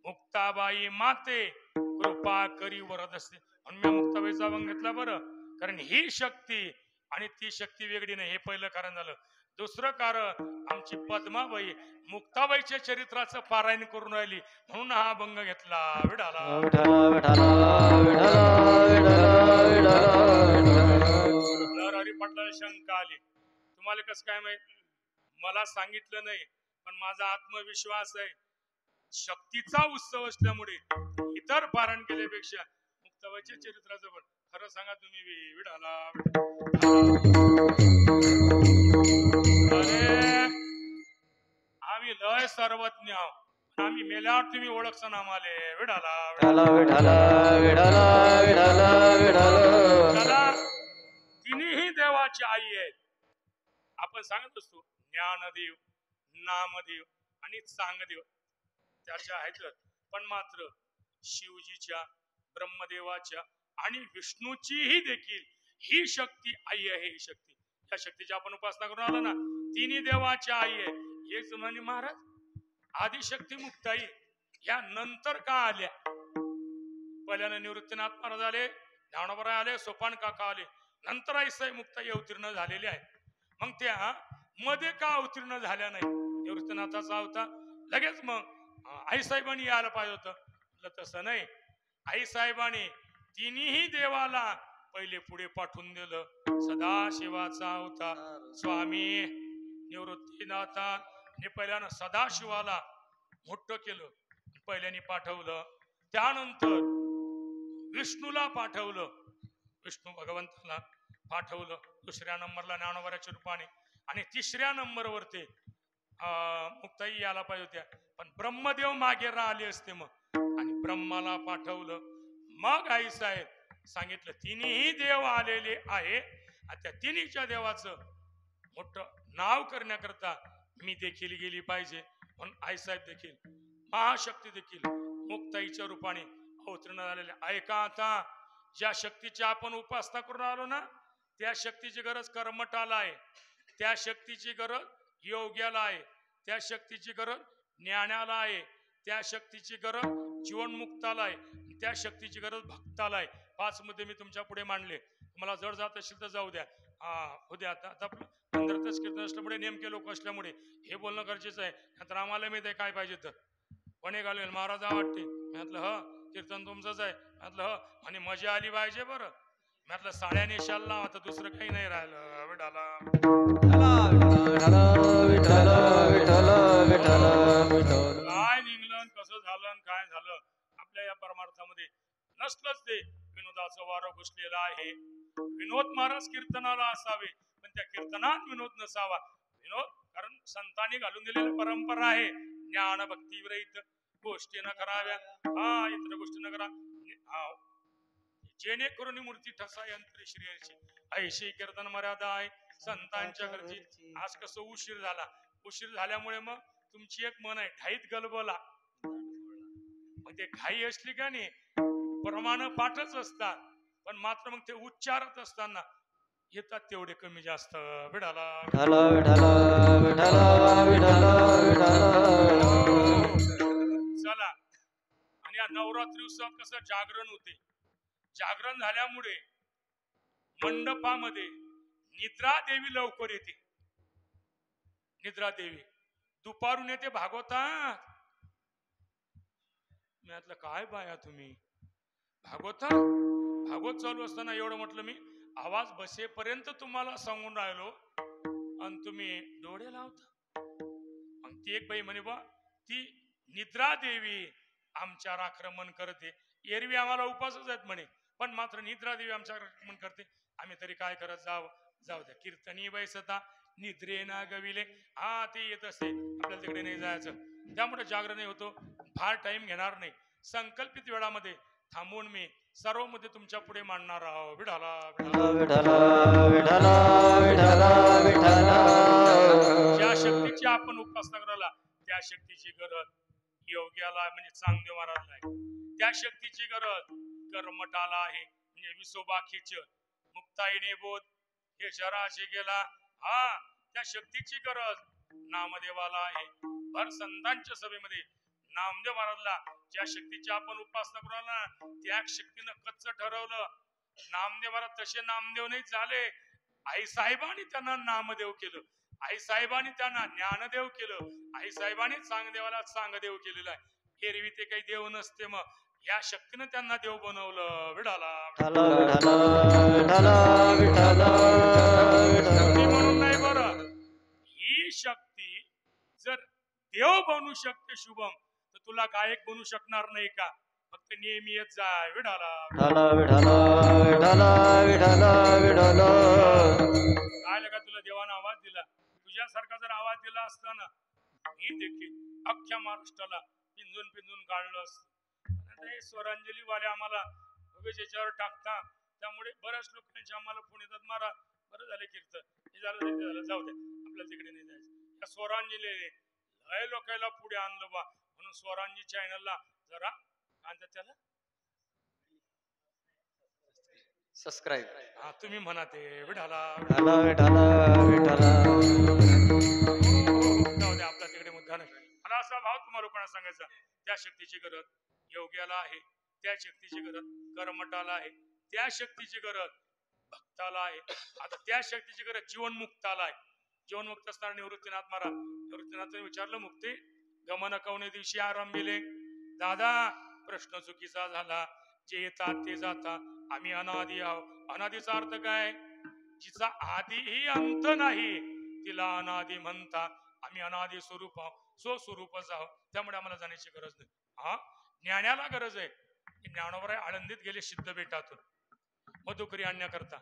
मुक्ताबाई माते कृपा करी वरद असते म्हणून मी मुक्ताबाईचा अभंग घेतला बरं कारण ही शक्ती आणि ती शक्ती वेगळी नाही हे पहिलं कारण झालं दुसरं कारण आमची पद्माबाई मुक्ताबाईच्या चरित्राचं पारायण करून राहिली म्हणून हा अभंग घेतला विडाला हरी पटला शंका आली तुम्हाला कसं काय माहित मला सांगितलं नाही पण माझा आत्मविश्वास आहे शक्तीचा उत्सव असल्यामुळे इतर पारायण केल्यापेक्षा मुक्ताबाईच्या चरित्राचं पण खरं सांगा तुम्ही विडाला अरे आम्ही लय सर्वज्ञ आहोत आम्ही मेल्यावर तुम्ही ओळखसन आम्हाले विडाला तिन्ही देवाची आई आहे आपण सांगत असतो ज्ञानदेव नामदेव आणि चांगदेव त्याच्या आहेत पण मात्र शिवजीच्या ब्रह्मदेवाच्या आणि विष्णूचीही देखील ही शक्ती आई आहे ही शक्ती या शक्तीची आपण उपासना करून आलो ना तिन्ही देवाच्या आई आहे हेच म्हणे महाराज आदिशक्ती मुक्ताई या नंतर का आल्या पहिल्यानं निवृत्तीनाथ महाराज आले ज्ञानोबराय आले सोपान काका आले नंतर आईसाई मुक्ताई अवतीर्ण झालेली आहे मग त्या मध्ये का अवतीर्ण झाल्या नाही निवृत्तीनाथाचा होता लगेच मग आईसाहेबांनी यायला पाहिजे होतं तसं नाही आईसाहेबांनी तिन्ही देवाला पहिले पुढे पाठवून दिलं सदाशिवाचा होता स्वामी निवृत्तीनाथाने पहिल्यानं सदाशिवाला मोठं केलं पहिल्याने पाठवलं त्यानंतर विष्णूला पाठवलं विष्णू भगवंताला पाठवलं दुसऱ्या नंबरला ज्ञानोबराच्या रूपाने आणि तिसऱ्या नंबरवर ते मुक्ताई यायला पाहिजे होत्या पण ब्रह्मदेव मागे राहिले असते मग आणि ब्रह्माला पाठवलं मग आई साहेब सांगितलं तिन्ही देव आलेले आहे आणि त्या तिन्हीच्या देवाचं मोठं नाव करण्याकरता मी देखील गेली पाहिजे म्हणून आई साहेब देखील महाशक्ती देखील मुक्ताईच्या रूपाने अवतीर्ण झालेले ऐका आता ज्या शक्तीची आपण उपासना करून आलो ना त्या शक्तीची गरज कर्मठाला आहे त्या शक्तीची गरज योग्याला आहे त्या शक्तीची गरज ज्ञानाला आहे त्या शक्तीची गरज जीवनमुक्ताला आहे त्या शक्तीची गरज भक्ताला आहे 5 मुद्दे मी तुमच्या पुढे मांडले तुम्हाला जड जात असेल तर जाऊ द्या उद्या आता 15 कीर्तन असल्यामुळे नेमके लोक असल्यामुळे हे बोलणं गरजेचं आहे नंतर आम्हाला मी काय पाहिजे तर कोणी घालवेल महाराज वाटते म्हटलं कीर्तन तुमचंच आहे म्हटलं आणि मजा आली पाहिजे बरं म्हटलं साड्या नेशाला आता दुसरं काही नाही राहिलं विठाला काय निघलं कसं झालं काय झालं आपल्या या परमार्थामध्ये नसलंच ते विनोदाचं वारं घुसलेलं आहे विनोद महाराज कीर्तनाला असावे पण त्या कीर्तनात विनोद नसावा विनोद कारण संतांनी घालून दिलेली परंपरा आहे ज्ञान भक्ती विरहित गोष्टी न कराव्या इतर गोष्टी न करा जेणेकरून मूर्ती ठसा यंत्र श्रीची ऐशी कीर्तन मर्यादा आहे संतांच्या घरची आज कसं उशीर झाल्यामुळे मग तुमची एक मन आहे घाईत गलबला मग ते घाई असली का नाही प्रमाण पाठच असतात पण मात्र मग ते उच्चारत असताना येतात तेवढे कमी जास्त विठाला चला आणि या नवरात्री उत्सवात कसं जागरण होते जागरण झाल्यामुळे मंडपामध्ये निद्रा देवी लवकर येते निद्रा देवी दुपारून येते भागवतात मी म्हटलं काय बाया तुम्ही भागवत चालू असताना एवढं म्हटलं मी, आवाज बसेपर्यंत तुम्हाला सांगून राहिलो आणि तुम्ही डोळे लावता. मग ती एक बाई म्हणे बा, ती निद्रा देवी आमच्यावर आक्रमण करते. एरवी आम्हाला उपासच आहेत म्हणे, पण मात्र निद्रा देवी आमच्यावर आक्रमण करते. आम्ही तरी काय करत जाऊ द्या. कीर्तनी बैसता निद्रे ना गविले. हा ते येत असते, आपल्याला तिकडे नाही जायचं. त्यामुळे जागरण नाही होतो. फार टाइम घेणार नाही. संकल्पित वेळामध्ये थांबून मी सर्व मध्ये तुमच्या पुढे मांडणार आहोत. विठाला विठला विठला विठला विठला. ज्या शक्तीची आपण उपासना करायला, त्या शक्तीची गरज योग्याला म्हणजे चांगदेव महाराजला आहे. त्या शक्तीची गरज कर्मठाला आहे, म्हणजे विसोबाखीच मुक्ताईने बोध हे शराशी गेला. हा त्या शक्तीची गरज नामदेवाला आहे. भर संतांच्या सभेमध्ये नामदेव महाराजला ज्या शक्तीची आपण उपासना करायला, त्या शक्तीनं कच्च ठरवलं. नामदेव महाराज तसे नामदेव नाही झाले. आई साहेबांनी त्यांना नामदेव केलं. आई साहेबांनी त्यांना ज्ञानदेव केलं. आई साहेबांनी चांगदेवाला चांगदेव केलेला आहे. एरवी ते काही देव नसते, मग या शक्तीनं त्यांना देव बनवलं. विठाला म्हणून नाही बरं, ही शक्ती जर देव बनू शकते शुभम, तर तुला गायक बनू शकणार नाही का? फक्त नेहमी येत जाय. विठाला काय का तुला देवानं आवाज दिला, तुझ्यासारखा जर आवाज दिला असता ना, मी देखील अख्ख्या महाराष्ट्राला पिंजून काढलं असतं. स्वरांजली वाले आम्हाला उगेच याच्यावर टाकता, त्यामुळे बऱ्याच लोकांचे आम्हाला फोन येतात, मारा बरं झालं कीर्तन, हे झालं जाऊ द्या, आपल्याला तिकडे नाही जायचं. या स्वरांजली लय लोकांना पुढे आणलं बा, म्हणून स्वरांजी चॅनलला जरा आणतात त्याला सबस्क्राईब. हा तुम्ही म्हणा ते. विठाला जाऊ द्या, आपल्या तिकडे मुद्दा नाही. मला असा भाव तुम्हाला लोकांना सांगायचा, त्या शक्तीची गरज योग्याला आहे, त्या शक्तीची गरज कर्मठाला आहे, त्या शक्तीची गरज भक्ताला आहे. आता त्या शक्तीची गरज जीवनमुक्ताला आहे. जीवनमुक्त असताना निवृत्तीनाथ निवृत्तीनाथने विचारलं, मुक्ती गमन कवने दिवशी आरंभिले. दादा प्रश्न चुकीचा झाला. जे येतात ते जातात, आम्ही अनादी आहोत. अनादीचा अर्थ काय? जिचा आधीही अंत नाही तिला अनादी म्हणतात. आम्ही अनादी स्वरूप आहोत, स्वस्वरूपच आहोत. त्यामुळे आम्हाला जाण्याची गरज नाही. हा ज्ञानाला गरज आहे. ज्ञानोबराय आळंदीत गेले सिद्ध बेटातून मधुकरी आणण्याकरता.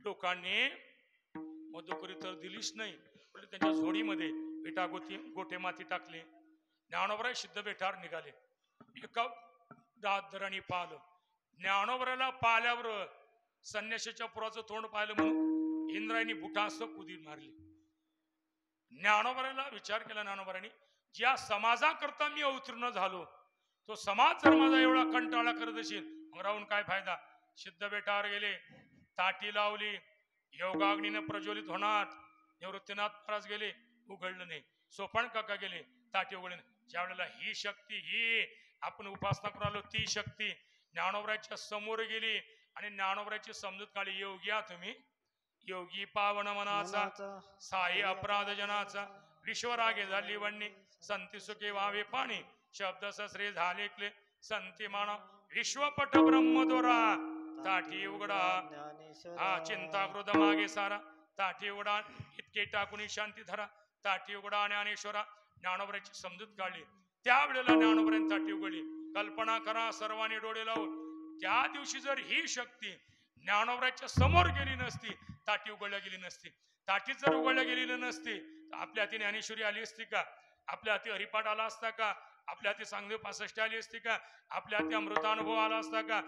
लोकांनी मधुकरी तर दिलीच नाही, पण त्यांच्या झोडीमध्ये विटा गोटे माती टाकले. ज्ञानोबराय सिद्ध बेटावर निघाले. एका दादराने पाहिलं. ज्ञानोबरायला पाहिल्यावर संन्यासाच्या पुराचं तोंड पाहिलं म्हणून इंद्रायणी बुटा असं कुदी मारली. ज्ञानोबरायला विचार केला ज्ञानोबरायने, ज्या समाजाकरता मी अवतीर्ण झालो, तो समाज जर माझा एवढा कंटाळा करत असेल, मग राहून काय फायदा. सिद्ध बेटावर गेले, ताटी लावली, योगाग्नीने प्रज्वलित होणार. निवृत्तीनाथ महाराज गेले, उघडलं नाही. सोपान काका गेले, ताटी उघडले नाही. ज्या वेळेला ही शक्ती, ही आपण उपासना करालो, ती शक्ती ज्ञानोबरायच्या समोर गेली आणि ज्ञानोबरायची समजूत काढली. योग्या तुम्ही योगी पावन मनाचा, साई अपराध जनाचा, विश्वरागे झाली वडणी, संती सुखे व्हावे पाणी, शब्द ससरे झाले क्ले, संती माना विश्वपट ब्रह्मदोरा. ताठी उघडा, हा चिंता क्रोध मागे सारा, ताठी उघडा इतके टाकून शांती धरा, ताठी उघडा ज्ञानेश्वरा. ज्ञानोबरायची समजूत काढली. त्यावेळेला ज्ञानोबरायने ताटी उघडली. कल्पना करा सर्वांनी डोळे लावून, त्या दिवशी जर ही शक्ती ज्ञानोबरायच्या समोर गेली नसती, ताटी उघडल्या गेली नसती. ताटीच जर उघडल्या गेलेली नसती, आपल्या हाती ज्ञानेश्वरी आली असती का? आपल्या हाती हरिपाठ आला असता का? आपल्या हाती चांगदेव 65 आली असती का? आपल्या हाती अमृतानुभव आला असता का?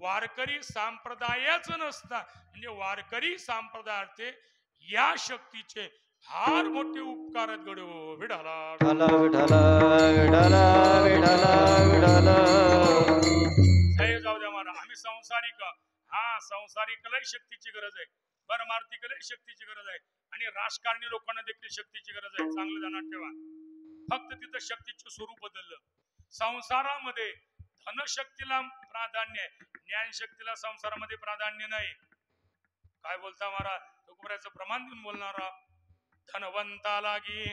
वारकरी संप्रदायच नसता. म्हणजे वारकरी संप्रदायाचे या शक्तीचे फार मोठे उपकार घडो. विठाला जाऊ द्या मला. आम्ही संसारिक, संसारिक लय शक्तीची गरज आहे, परमार्थिक लय शक्तीची गरज आहे, आणि राजकारणी लोकांना देखील शक्तीची गरज आहे. चांगलं ध्यानात ठेवा. फक्त तिथं शक्तीचं स्वरूप बदललं. संसारामध्ये धनशक्तीला प्राधान्य आहे, ज्ञानशक्तीला संसारामध्ये प्राधान्य नाही. काय बोलता महाराज? तुकोबराचं प्रमाण देऊन बोलणारा. धनवंतालागी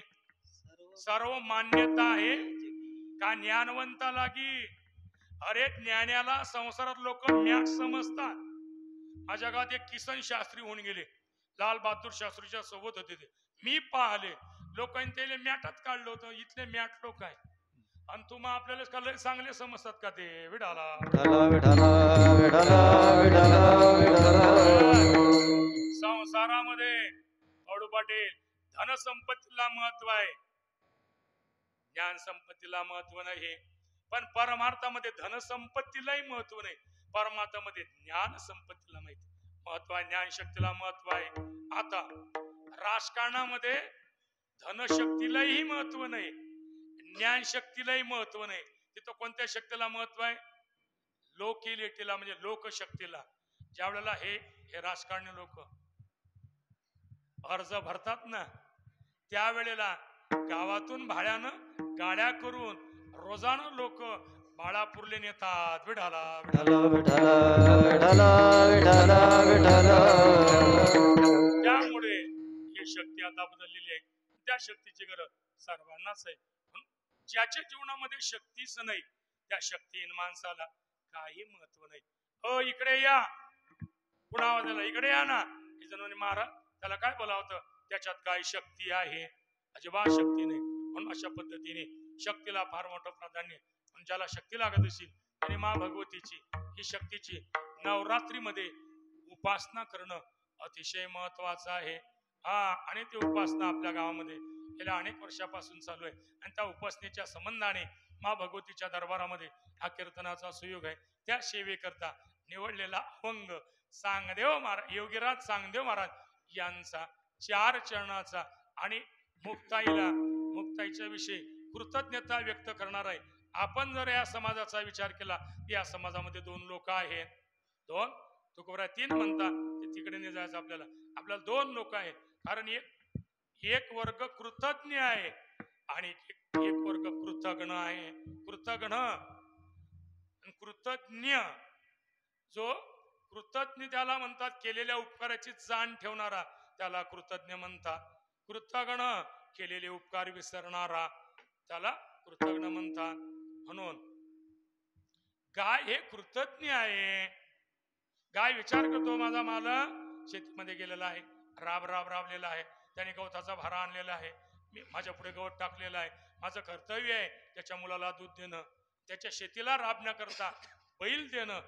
सर्व मान्यता आहे का ज्ञानवंतालागी? अरे ज्ञानाला संसारात लोक मॅट समजतात. माझ्या गावात एक किसन शास्त्री होऊन गेले, लाल बहादूर शास्त्रीच्या सोबत होते ते. मी पाहिले लोकांनी त्याला मॅटात काढलं होतं. इथले मॅट लोक आहे आणि तुम्हा आपल्याला चांगले समजतात का ते विडाला. संसारामध्ये बाळू पाटील धनसंपत्तीला महत्व आहे, ज्ञान संपत्तीला महत्व नाही. पण परमार्थामध्ये धनसंपत्तीलाही महत्व नाही, परमार्थामध्ये ज्ञान संपत्तीला माहिती महत्व आहे, ज्ञान शक्तीला महत्व आहे. आता राजकारणामध्ये धनशक्तीलाही महत्व नाही, ज्ञान शक्तीलाही महत्व नाही. तिथं कोणत्या शक्तीला महत्व आहे? लोकॅलिटीला, म्हणजे लोकशक्तीला. ज्या वेळेला हे राजकारणी लोक अर्ज भरतात ना, त्यावेळेला गावातून भाड्यानं गाड्या करून रोजानं लोक बाळापूरले नेतात विठाला. त्यामुळे ही शक्ती आता बदललेली आहे. त्या शक्तीची गरज सर्वांनाच आहे. ज्याच्या जीवनामध्ये शक्तीच नाही, त्या शक्तीहीन माणसाला काही महत्व नाही. इकडे या, पुन्हा त्याला इकडे या ना. महाराज त्याला काय बोलावतं? त्याच्यात काय शक्ती आहे? अजिबात शक्ती नाही. म्हणून अशा पद्धतीने शक्तीला फार मोठं प्राधान्य. पण ज्याला शक्ती लागत असेल त्याने मा भगवतीची ही शक्तीची नवरात्रीमध्ये उपासना करणं अतिशय महत्वाचं आहे. आणि ती उपासना आपल्या गावामध्ये गेल्या अनेक वर्षापासून चालू आहे. आणि त्या उपासनेच्या संबंधाने मा भगवतीच्या दरबारामध्ये हा कीर्तनाचा सुयोग आहे. त्या सेवेकरता निवडलेला अभंग सांगदेव महाराज, योगीराज सांगदेव महाराज यांचा 4 चरणाचा आणि मुक्ताईच्या विषयी कृतज्ञता व्यक्त करणार आहे. आपण जर या समाजाचा विचार केला, या समाजामध्ये 2 लोक आहेत. 2 तुकोबरा 3 म्हणता, तिकडे नाही जायचं आपल्याला. 2 लोक आहेत. कारण एक वर्ग कृतज्ञ आहे आणि एक वर्ग कृतज्ञ आहे. कृतज्ञ जो कृतज्ञ त्याला म्हणतात, केलेल्या उपकाराची जाण ठेवणारा त्याला कृतज्ञ म्हणतात. कृतज्ञ केलेले उपकार विसरणारा त्याला कृतज्ञ म्हणतात. म्हणून गाय हे कृतज्ञ आहे. गाय विचार करतो, माझा मालक शेतीमध्ये गेलेला आहे, राबलेला आहे, त्याने गवताचा भारा आणलेला आहे, मी माझ्या पुढे गवत टाकलेला आहे, माझं कर्तव्य आहे त्याच्या मुलाला दूध देणं, त्याच्या शेतीला राबण्याकरता बैल देणं.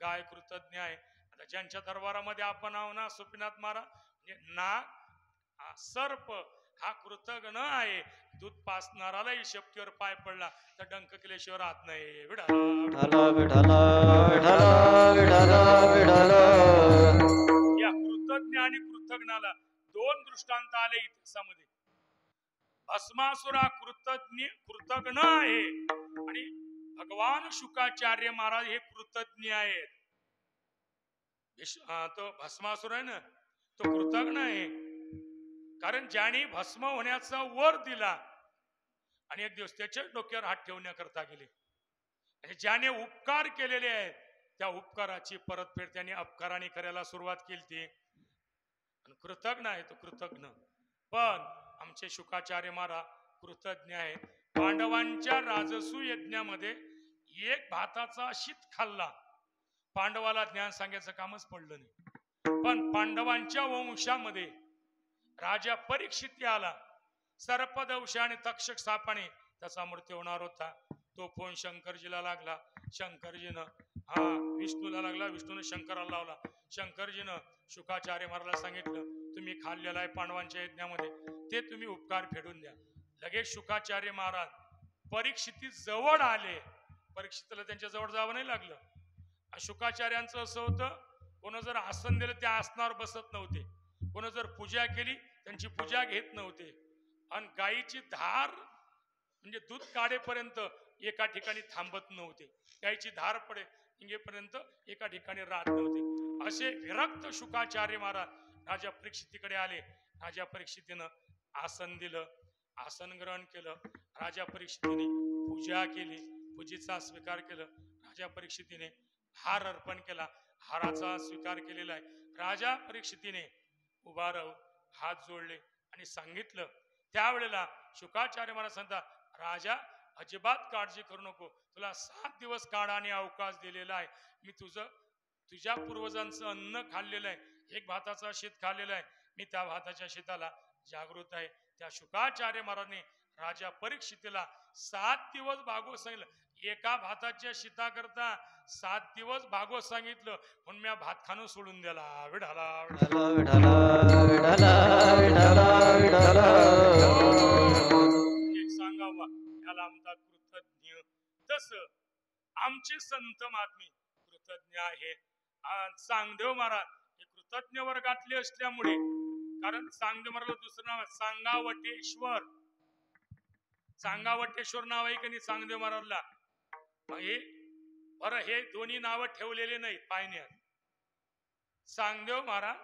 गाय कृतज्ञ आहे. आता ज्यांच्या दरबारामध्ये आपण आहो ना, सुपीनाथ महाराज, म्हणजे नाग सर्प हा कृतज्ञ आहे. दूध पासणारालाही शेपटीवर पाय पडला तर डंक केल्याशिवाय राहत नाही. या कृतज्ञ आणि कृतज्ञाला 2 दृष्टांत आले इतिहासामध्ये. भस्मासुर हा कृतज्ञ आहे आणि भगवान शुकाचार्य महाराज हे कृतज्ञ आहेत. तो भस्मासुर आहे ना, तो कृतज्ञ आहे. कारण ज्याने भस्म होण्याचा वर दिला आणि एक दिवस त्याच्या डोक्यावर हात ठेवण्याकरता गेले, आणि ज्याने उपकार केलेले आहेत त्या उपकाराची परतफेड त्याने अपकाराने करायला सुरुवात केली. कृतज्ञ आहे तो कृतज्ञ. पण आमचे शुकाचार्य महाराज कृतज्ञ आहेत. पांडवांच्या राजसू यज्ञामध्ये एक भाताचा शीत खाल्ला, पांडवाला ज्ञान सांगायचं कामच पडलं नाही. पण पांडवांच्या वंशामध्ये राजा परीक्षित आला, सर्पदंश आणि तक्षक सापाने त्याचा मृत्यू होणार होता. तो फोन शंकरजीला लागला, शंकरजीनं विष्णूला लागला, विष्णूने शंकराला लावला. शंकरजीनं शुकाचार्य महाराजला सांगितलं, तुम्ही खाल्लेला आहे पांडवांच्या यज्ञामध्ये, ते तुम्ही उपकार फेडून द्या. लगेच शुकाचार्य महाराज परीक्षिती जवळ आले. परीक्षितला त्यांच्या जवळ जावं नाही लागलं. शुकाचार्यांचं असं होतं, कोण जर आसन दिलं त्या आसनावर बसत नव्हते, कोण जर पूजा केली त्यांची पूजा घेत नव्हते. आणि गायीची धार म्हणजे दूध काढेपर्यंत एका ठिकाणी थांबत नव्हते, गायीची धार पडे इंगेपर्यंत एका ठिकाणी राहत नव्हते. असे विरक्त शुकाचार्य महाराज राजा परीक्षितीकडे आले. राजा परीक्षितीनं आसन दिलं, आसन ग्रहण केलं. राजा परीक्षितीने पूजा केली, पूजेचा स्वीकार केलं. राजा परीक्षितीने हार अर्पण केला, हाराचा स्वीकार केलेला आहे. राजा परीक्षितीने उभा राहून हात जोडले आणि सांगितलं. त्यावेळेला शुकाचार्य महाराज सांगतात, राजा अजिबात काळजी करू नको. तुला 7 दिवस काळ आणि अवकाश दिलेला आहे. मी तुझ्या पूर्वजांचं अन्न खाल्लेलं आहे. एक भाताचा शीत खाल्लेला आहे. मी त्या भाताच्या शीताला जागृत आहे. त्या शुकाचार्य महाराजांनी राजा परीक्षितीला 7 दिवस भागवत सांगितलं. एका भाताच्या शीताकरता 7 दिवस भागवत सांगितलं म्हणून मी भात खाणं सोडून दिला. विढाला विठला विठला विठला विठला विठला. एक सांगावा याला आमचा कृतज्ञ. तस आमचे संत महात्मे कृतज्ञ आहे. सांगदेव महाराज हे कृतज्ञ वर्गातले असल्यामुळे, कारण सांगदेव महाराज दुसरं नाव आहे सांगावटेश्वर. सांगावटेश्वर नाव आहे की नाही सांगदेव महाराजला. हे बरं, हे दोन्ही नावं ठेवलेले नाही पायण्यात. सांगदेव महाराज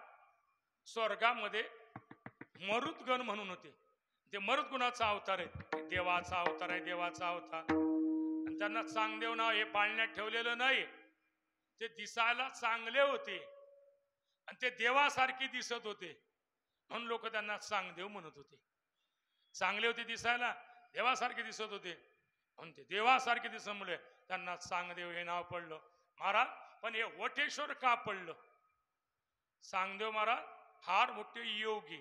स्वर्गामध्ये मरुदगण म्हणून होते. ते मरुदगुणाचा अवतार आहे. देवाचा अवतार आहे, देवाचा अवतार. आणि त्यांना सांगदेव नाव हे पाळण्यात ठेवलेलं नाही. ते दिसायला चांगले होते आणि ते देवासारखे दिसत होते म्हणून लोक त्यांना सांगदेव म्हणत होते. चांगले होते दिसायला, देवासारखे दिसत होते म्हणून ते देवासारखे दिसल्यामुळे त्यांना सांगदेव हे नाव पडलं. महाराज पण हे वटेश्वर का पडलं? सांगदेव महाराज फार मोठे योगी.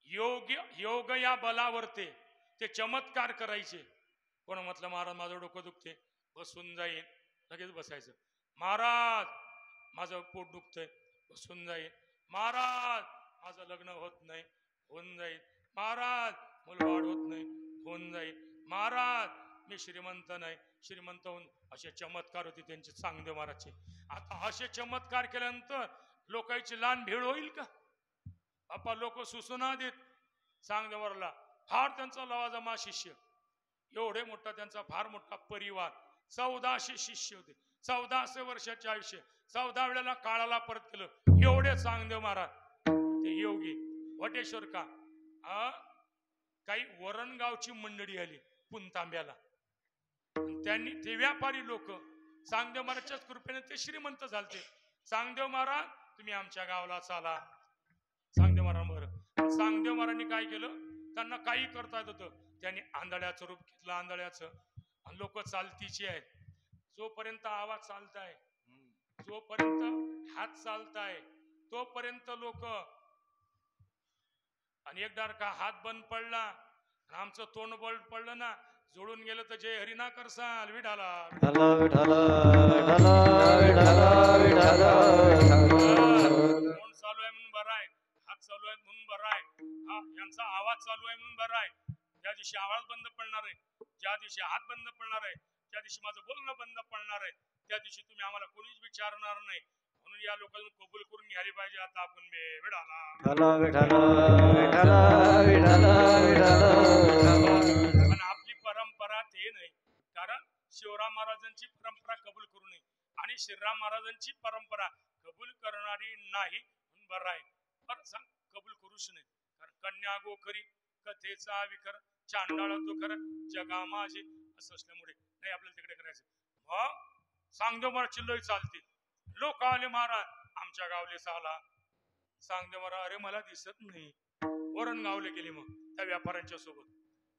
योग या बलावर ते चमत्कार करायचे. कोण म्हटलं महाराज माझं डोकं दुखते, बसून जाईन, लगेच बसायचं. महाराज माझं पोट दुखतंय, बसून जाईल. महाराज माझं लग्न होत नाही, होऊन जाईल. महाराज मुलबाळ होत नाही, होऊन जाईल. महाराज मी श्रीमंत नाही, श्रीमंत होऊन. असे चमत्कार होते त्यांचे सांगदेव महाराजचे. आता असे चमत्कार केल्यानंतर लोकांची लहान भीड होईल का? बापा लोक सुसुना देत सांगदेवाला. फार त्यांचा लवाजमा शिष्य, एवढे मोठा त्यांचा फार मोठा परिवार. 1400 शिष्य होते. 1400 वर्षाचे आयुष्य. 14 वेळेला काळाला परत केलं. एवढे सांगदेव महाराज ते योगी. वटेश्वर का काही वरणगावची मंडळी आली पुणतांब्याला. त्यांनी ते व्यापारी लोक सांगदेव महाराजच्याच कृपेने ते श्रीमंत झालते. सांगदेव महाराज तुम्ही आमच्या गावाला चाला. सांगदेव महाराज बरं. सांगदेव महाराजांनी काय केलं, त्यांना काही करता येत होतं. त्यांनी आंधळ्याचं रूप घेतलं, आंधळ्याचं. आणि लोक चालतीचे आहेत. जोपर्यंत आवाज चालताय, जोपर्यंत हात चालताय, तोपर्यंत लोक. आणि एक डारका हात बंद पडला, आमचं तोंड बंद पडलं ना, जोडून गेलं तर जय हरिना करसाल. विठाला विठला विठला विठला विठला विठला. तोंड चालू आहे म्हणून बरं आहे, हात चालू आहे म्हणून बरं आहे, यांचा आवाज चालू आहे म्हणून बरं आहे. ज्या दिवशी आवाज बंद पडणार आहे, ज्या दिवशी हात बंद पडणार आहे, त्या दिवशी माझं बोलणं बंद पडणार आहे, त्या दिवशी तुम्ही आम्हाला कोणीच विचारणार नाही. म्हणून या लोकांनी कबूल करून घ्यायला पाहिजे. आता आपण विठाला विठला विठला विठला विठला. पण आपली परंपरा ते नाही. कारण शिवराम महाराजांची परंपरा कबूल करू नये आणि श्रीराम महाराजांची परंपरा कबूल करणारी नाही म्हणून बरं आहे. बरं सांग कबूल करूच नाही. कारण कन्या गोखरी कथेचा विकर चांडाळ तो खर जगा माझे असं असल्यामुळे नाही आपल्याला तिकडे करायचं. मग सांगदेव महाराज लय चालते. लोक आले महाराज आमच्या गावले चाला. सांगदेव महाराज अरे मला दिसत नाही. वरण गावले गेले. मग त्या व्यापाऱ्यांच्या सोबत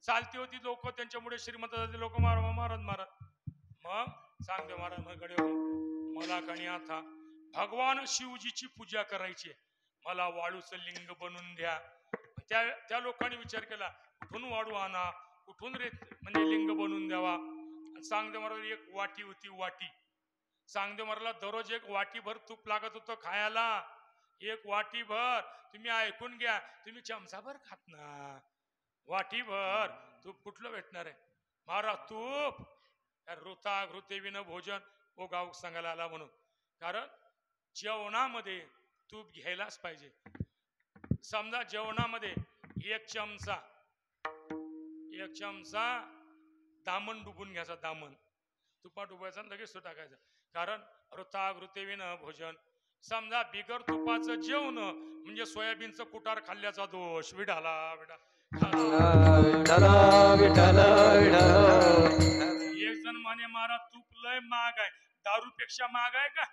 चालती होती लोक, त्यांच्यामुळे श्रीमंत झाले लोक. महाराज मग सांगदेव महाराज मगडे हो, मला कणी आता भगवान शिवजीची पूजा करायची, मला वाळूचं लिंग बनवून द्या. त्या लोकांनी विचार केला कुठून वाळू आणा, कुठून म्हणजे लिंग बनवून द्यावा. सांगदेव महाराज एक वाटी होती, वाटी. सांगदेव महाराजला दररोज एक वाटीभर तूप लागत होतं खायला. एक वाटीभर. तुम्ही ऐकून घ्या, तुम्ही चमचाभर खात ना, वाटीभर तूप कुठलं भेटणार आहे महाराज? तूप ऋता घृतेविन भोजन ओ गाव सांगायला आला म्हणून. कारण जेवणामध्ये तूप घ्यायलाच पाहिजे. समजा जेवणामध्ये एक चमचा दामन डुबून घ्यायचा. दामन तुपात डुबायचा लगेच तो टाकायचा. कारण ऋता घृतेविन भोजन. समजा बिगर तुपाचं जेवण म्हणजे सोयाबीनचं कुटार खाल्ल्याचा दोष. विठाला विठा. एक जण म्हणे महाराज तूप लय महाग आहे. दारूपेक्षा महाग आहे का?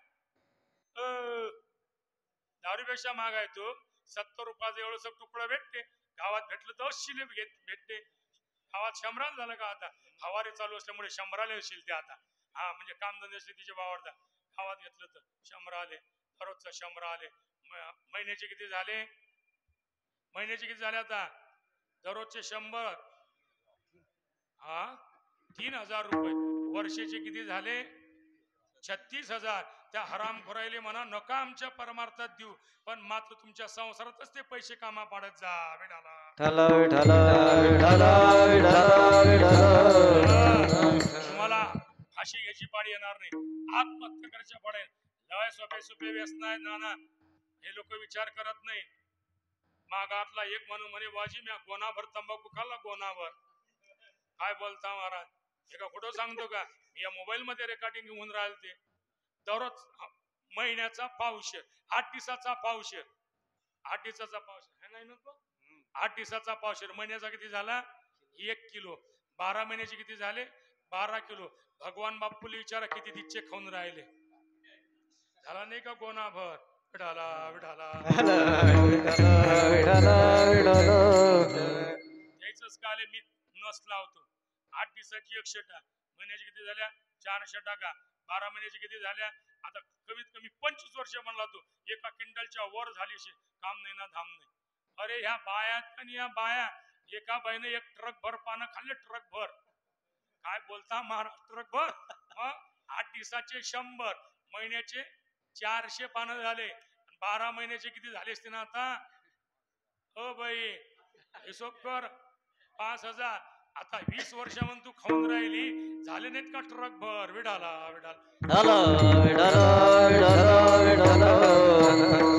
दारूपेक्षा महाग आहे तूप. 70 रुपयाचं एवढंसं तुकडं भेटते. गावात भेटलं तर 80 भेटते. गावात शंभराला झालं का आता हवारे चालू असल्यामुळे शंभराला येशील ते आता हा म्हणजे कामधंदे असले तिचे वावरता गावात घेतलं तर 100 आले दररोजचा 100 आले महिन्याचे किती झाले महिन्याचे किती झाले आता दररोजचे 100 हा 3000 रुपये वर्षाचे किती झाले 36,000 त्या हराम खोरायले म्हणा नका आमच्या परमार्थात देऊ पण मात्र तुमच्या संसारातच ते पैसे कामा पाडत जा विठाला तुम्हाला फाशी घ्यायची पाळी येणार नाही आत्महत्या करायच्या पाड्या लय सोपे सोपे व्यसन आहेत नाना हे लोक विचार करत नाही मागातला एक म्हणून म्हणे वाजी म्या गोनाभर तंबाखू खाल्ला गोनाभर काय बोलता महाराज एका कुठं सांगतो का मी या मोबाईल मध्ये रेकॉर्डिंग घेऊन राहिले ते दररोज महिन्याचा पावशेर 8 दिवसाचा पावशेर 8 दिवसाचा पावशेर हे नाही नको 8 दिवसाचा पावशेर महिन्याचा किती झाला 1 किलो 12 महिन्याचे किती झाले 12 किलो भगवान बाप्पूला विचारा किती दिच्छे खाऊन राहिले झाला नाही का गोनाभर विठाला विठाला यायचंच काले मी नस लावतो 8 दिवसाची 100 टाका महिन्याची किती झाल्या 400 टाका 12 महिन्याची किती झाल्या आता कमीत कमी 25 वर्ष म्हणला तू एका क्विंटलच्या वर झालीशी काम नाही ना धाम नाही अरे ह्या बाया आणि या बाया एका बाईने 1 ट्रक भर पानं खाल्ले ट्रक भर काय बोलता महाराज ट्रक भर 8 दिवसाचे 100 महिन्याचे 400 पानं झाले 12 महिन्याचे किती झाले असते ना आता हो बाई हिशोब कर 5000 आता 20 वर्ष म्हणून तू खाऊन राहिली झाले नाहीत का ट्रक भर विडाला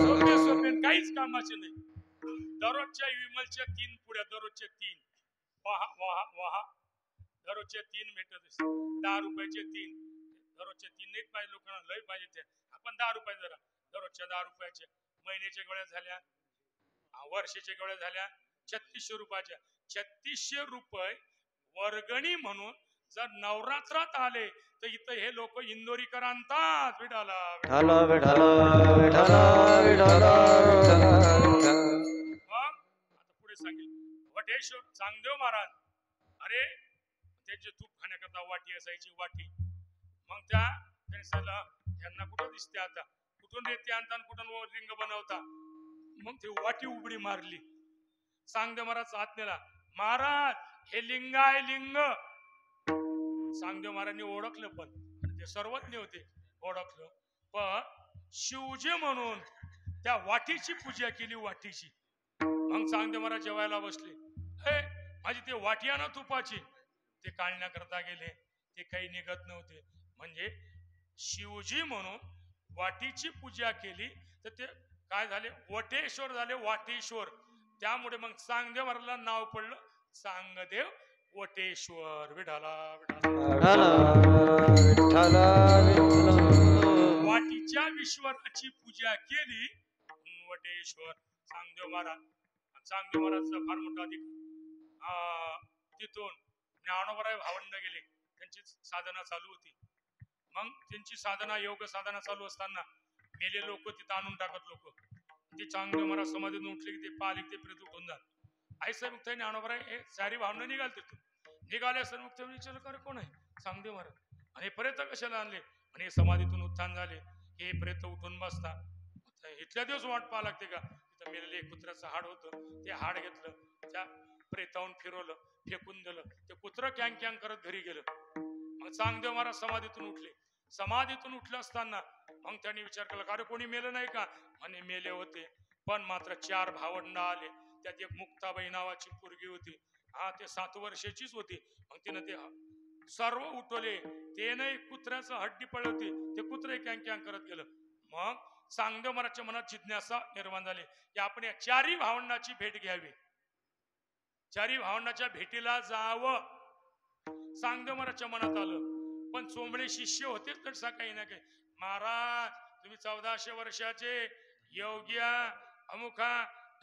सोपे सोपे काहीच कामाचे नाही दररोजच्या विमलच्या 3 पुड्या दररोजच्या 3 वाहा वाहा वाहा दररोजच्या 3 भेटत 10 रुपयाचे 3 दररोजच्या 3 नाही पाहिजे लोकांना लय पाहिजे ते आपण 10 रुपये जरा दररोजच्या 10 रुपयाचे महिन्याच्या गोळ्या झाल्या वर्षाच्या गोळ्या झाल्या 3600 रुपयाच्या 3600 रुपये वर्गणी म्हणून जर नवरात्रात आले तर इथं हे लोक इंदोरीकर आणतात विठाला आता पुढे सांगेल वटेश्वर चांगदेव महाराज अरे त्यांचे तूप खाण्याकरता वाटी असायची वाटी मग त्यांनी सांगितलं यांना कुठं दिसते आता कुठून रेती आणता कुठून लिंग बनवता मग ते वाटी उघडी मारली सांगदेव महाराज आत नेला महाराज हे लिंग आहे लिंग सांगदेव महाराजांनी ओळखलं पण ते सर्वज्ञ होते ओळखलं पण शिवजी म्हणून त्या वाटीची पूजा केली वाटीची मग सांगदेव महाराज जेवायला बसले हे माझी ते वाटी आहे ना तुपाची ते काढण्याकरता गेले ते काही निघत नव्हते म्हणजे शिवजी म्हणून वाटीची पूजा केली तर ते काय झाले वटेश्वर झाले वाटेश्वर त्यामुळे मग सांगदेव महाराजला नाव पडलं सांगदेव वटेश्वर विठाला वाटीच्या विश्वराची पूजा केली वटेश्वर सांगदेव महाराजचा फार मोठा अधिकार तिथून ज्ञानोबराय भावंड गेले त्यांची साधना चालू होती मग त्यांची साधना योग साधना चालू असताना मेले लोक तिथं आणून टाकत लोक ते चांगदेव महाराज समाधीतून उठले की ते पालिक ते प्रेत उठून जात आई साहेब मग ज्ञानोबराय हे सारी भावना निघाल तिथून निघाले सर मग ते विचारलं का कोण आहे सांगदेव महाराज आणि प्रेत कशाला आणले आणि समाधीतून उत्थान झाले हे प्रेत उठून बसता इथल्या दिवस वाट पाहा लागते का तिथं मेलेले एक कुत्र्याचं हाड होतं ते हाड घेतलं त्या प्रेतावून फिरवलं फेकून दिलं ते कुत्र कॅंग कॅंग करत घरी गेलं मग सांगदेव महाराज समाधीतून उठले समाधीतून उठले असताना मग त्यांनी विचार केला का अरे कोणी मेलं नाही का म्हणे मेले होते पण मात्र 4 भावंड आले त्यात एक मुक्ताबाई नावाची पोरगी होती ते 7 वर्षाचीच होती मग तिनं ते सर्व उठवले ते नाही कुत्र्याचं हड्डी पळवते ते कुत्रे कॅंग कॅंग करत गेलं मग सांगदेव महाराजच्या मनात जिज्ञासा निर्माण झाली की आपण या 4 भावंडाची भेट घ्यावी 4 भावंडाच्या भेटीला जावं सांगदेव महाराजच्या मनात आलं पण चोंबडे शिष्य होतेच तर काही ना काही महाराज तुम्ही 1400 वर्षाचे योग्या अमुखा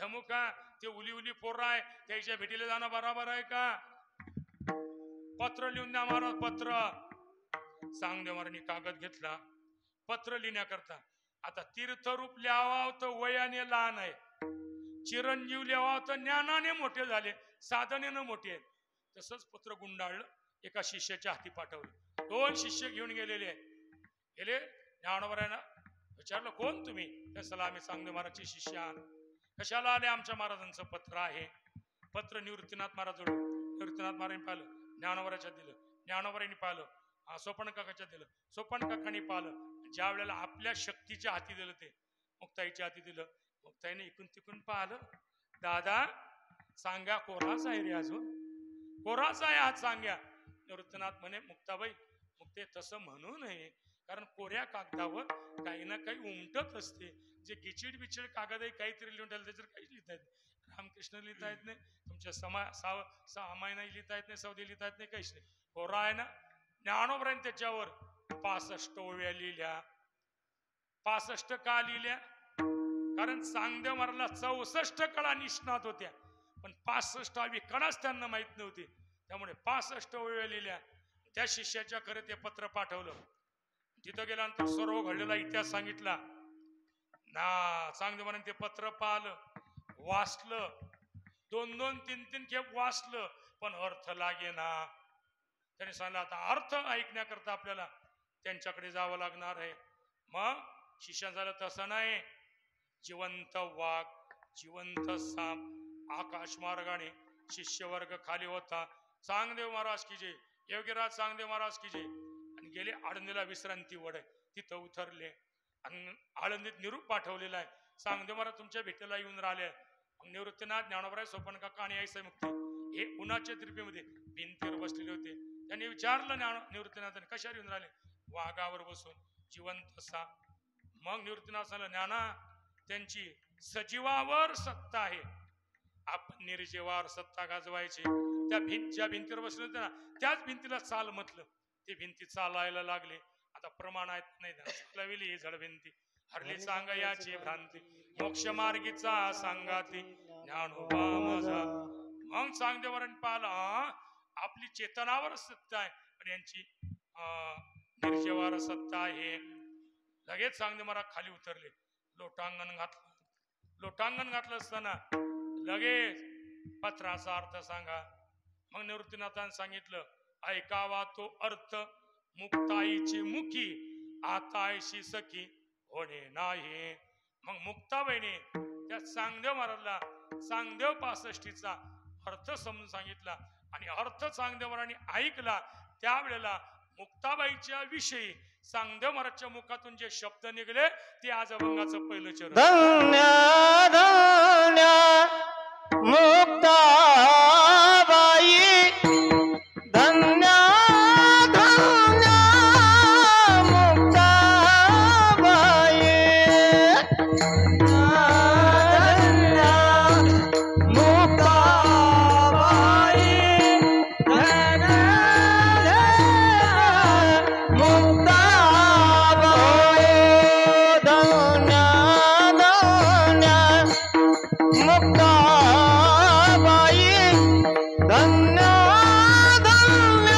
धमुखा ते उली उली पोर आहे त्याच्या भेटीला जाणं बरोबर आहे का पत्र लिहून द्या महाराज पत्र सांगदेव महाराजांनी कागद घेतला पत्र लिहिण्याकरता आता तीर्थरूप लिहावा तर वयाने लहान आहे चिरंजीव लिहावा तर ज्ञानाने मोठे झाले साधनेनं मोठे आहेत तसंच पत्र गुंडाळलं, एका शिष्याच्या हाती पाठवलं. 2 शिष्य घेऊन गेले. ज्ञानोबरांना विचारलं, कोण तुम्ही? त्याला आम्ही चांगदेव महाराजचे शिष्य आहात. कशाला आले? आमच्या महाराजांचं पत्र आहे. पत्र निवृत्तीनाथ महाराज जोडलं. निवृत्तीनाथ महाराजांनी पाहिलं, ज्ञानोबराच्या दिलं. ज्ञानोबरांनी पाहिलं, सोपान काकाच्या दिलं. सोपान काकांनी पाहिलं. ज्या वेळेला आपल्या शक्तीच्या हाती दिलं ते मुक्ताईच्या हाती दिलं. मुक्ताईने इकून तिकून पाहिलं, दादा सांगा कोराच आहे रे, अजून कोराच आहे आज सांग्या. निवृत्तीनाथ म्हणे, मुक्ताबाई मुक्ते तसं म्हणू नये, कारण कोऱ्या कागदावर काही ना काही उमटत असते. जे गिचिड बिचिड कागद आहे काहीतरी लिहून ठेवलं त्याच्यावर काही लिहिता येत नाही. रामकृष्ण लिहिता येत नाही, तुमच्या सामायनाही लिहिता येत नाही, सौदे लिहिता येत नाही, काहीच नाही. कोरा आहे ना. ज्ञानोबरांनी त्याच्यावर 65 ओव्या लिहिल्या. 65 का लिहिल्या? कारण चांगदेव महाराजला 64 कळा निष्णात होत्या, पण 65वी कळाच त्यांना माहित नव्हती. त्यामुळे 65 ओव्या लिहिल्या. त्या शिष्याच्या खरं ते पत्र पाठवलं. तिथं गेल्यानंतर सर्व घडलेला इतिहास सांगितला ना. चांगदेव महाराज ते पत्र पाहिलं, वाचलं, 2-2, 3-3 खेप वाचलं, पण अर्थ लागे ना. त्यांनी सांगितलं, आता अर्थ ऐकण्याकरता आपल्याला त्यांच्याकडे जावं लागणार आहे. मग शिष्य झालं तसं नाही, जिवंत वाघ, जिवंत साप, आकाश मार्गाने शिष्यवर्ग खाली होता. चांगदेव महाराज की जय, योगीराज चांगदेव महाराज की जय. आणि गेले आळंदीला विश्रांती वड आहे, तिथं उतरले. आणि आळंदीत निरूप पाठवलेला आहे, चांगदेव महाराज तुमच्या भेटीला येऊन राहिले. निवृत्तीनाथ, ज्ञानोबराय, सोपान काका आणि आईसाई मुक्ती हे उन्हाच्या तिरपीमध्ये भिंतीवर बसलेले होते. त्यांनी विचारलं निवृत्तीनाथांनी, कशावर येऊन राहिले? वाघावर बसून, जिवंत साप. मग निवृत्तीनाथ सांगितलं, ज्ञाना त्यांची सजीवावर सत्ता आहे, आपण निर्जीवावर सत्ता गाजवायची. त्या ज्या भिंतीवर बसले होते ना, त्याच भिंतीला चाल म्हटलं. ते भिंती चालायला लागले. आता प्रमाण आहेत नाही, चालविली ही जड भिंती, हरली सांगा याची भ्रांती, मोक्ष मार्गीचा सांगाती ज्ञानोबा माझा. मग चांगदेवारांनी पाहिलं, आपली चेतनावर सत्ता आहे, पण यांची निर्जीवावर सत्ता आहे. लगेच चांगदेव महाराज खाली उतरले, लोटांगण घातलं. लोटांगण घातलं असताना लगेच पत्राचा अर्थ सांगा. मग निवृत्तीनाथांनी सांगितलं, ऐकावा तो अर्थ मुक्ताईची मुखी, आतायशी सखी होणे नाही. मग मुक्ताबाईने त्या चांगदेव महाराजला चांगदेव 65चा अर्थ समजून सांगितला. आणि अर्थ चांगदेव महाराजांनी ऐकला. त्यावेळेला मुक्ताबाईच्या विषयी चांगदेव महाराजच्या मुखातून जे शब्द निघले ते आज अभंगाचं पहिलं चरण. धन्य धन्य मुक्ताबाई, धन्य धन्य मुक्ताबाई, धन्य मुक्ताबाई, धन्य मुक्ताबाई, धन्य धन्य मुक्ताबाई, धन्य धन्य मुक्ताबाई, धन्य धन्य मुक्ताबाई, धन्य धन्य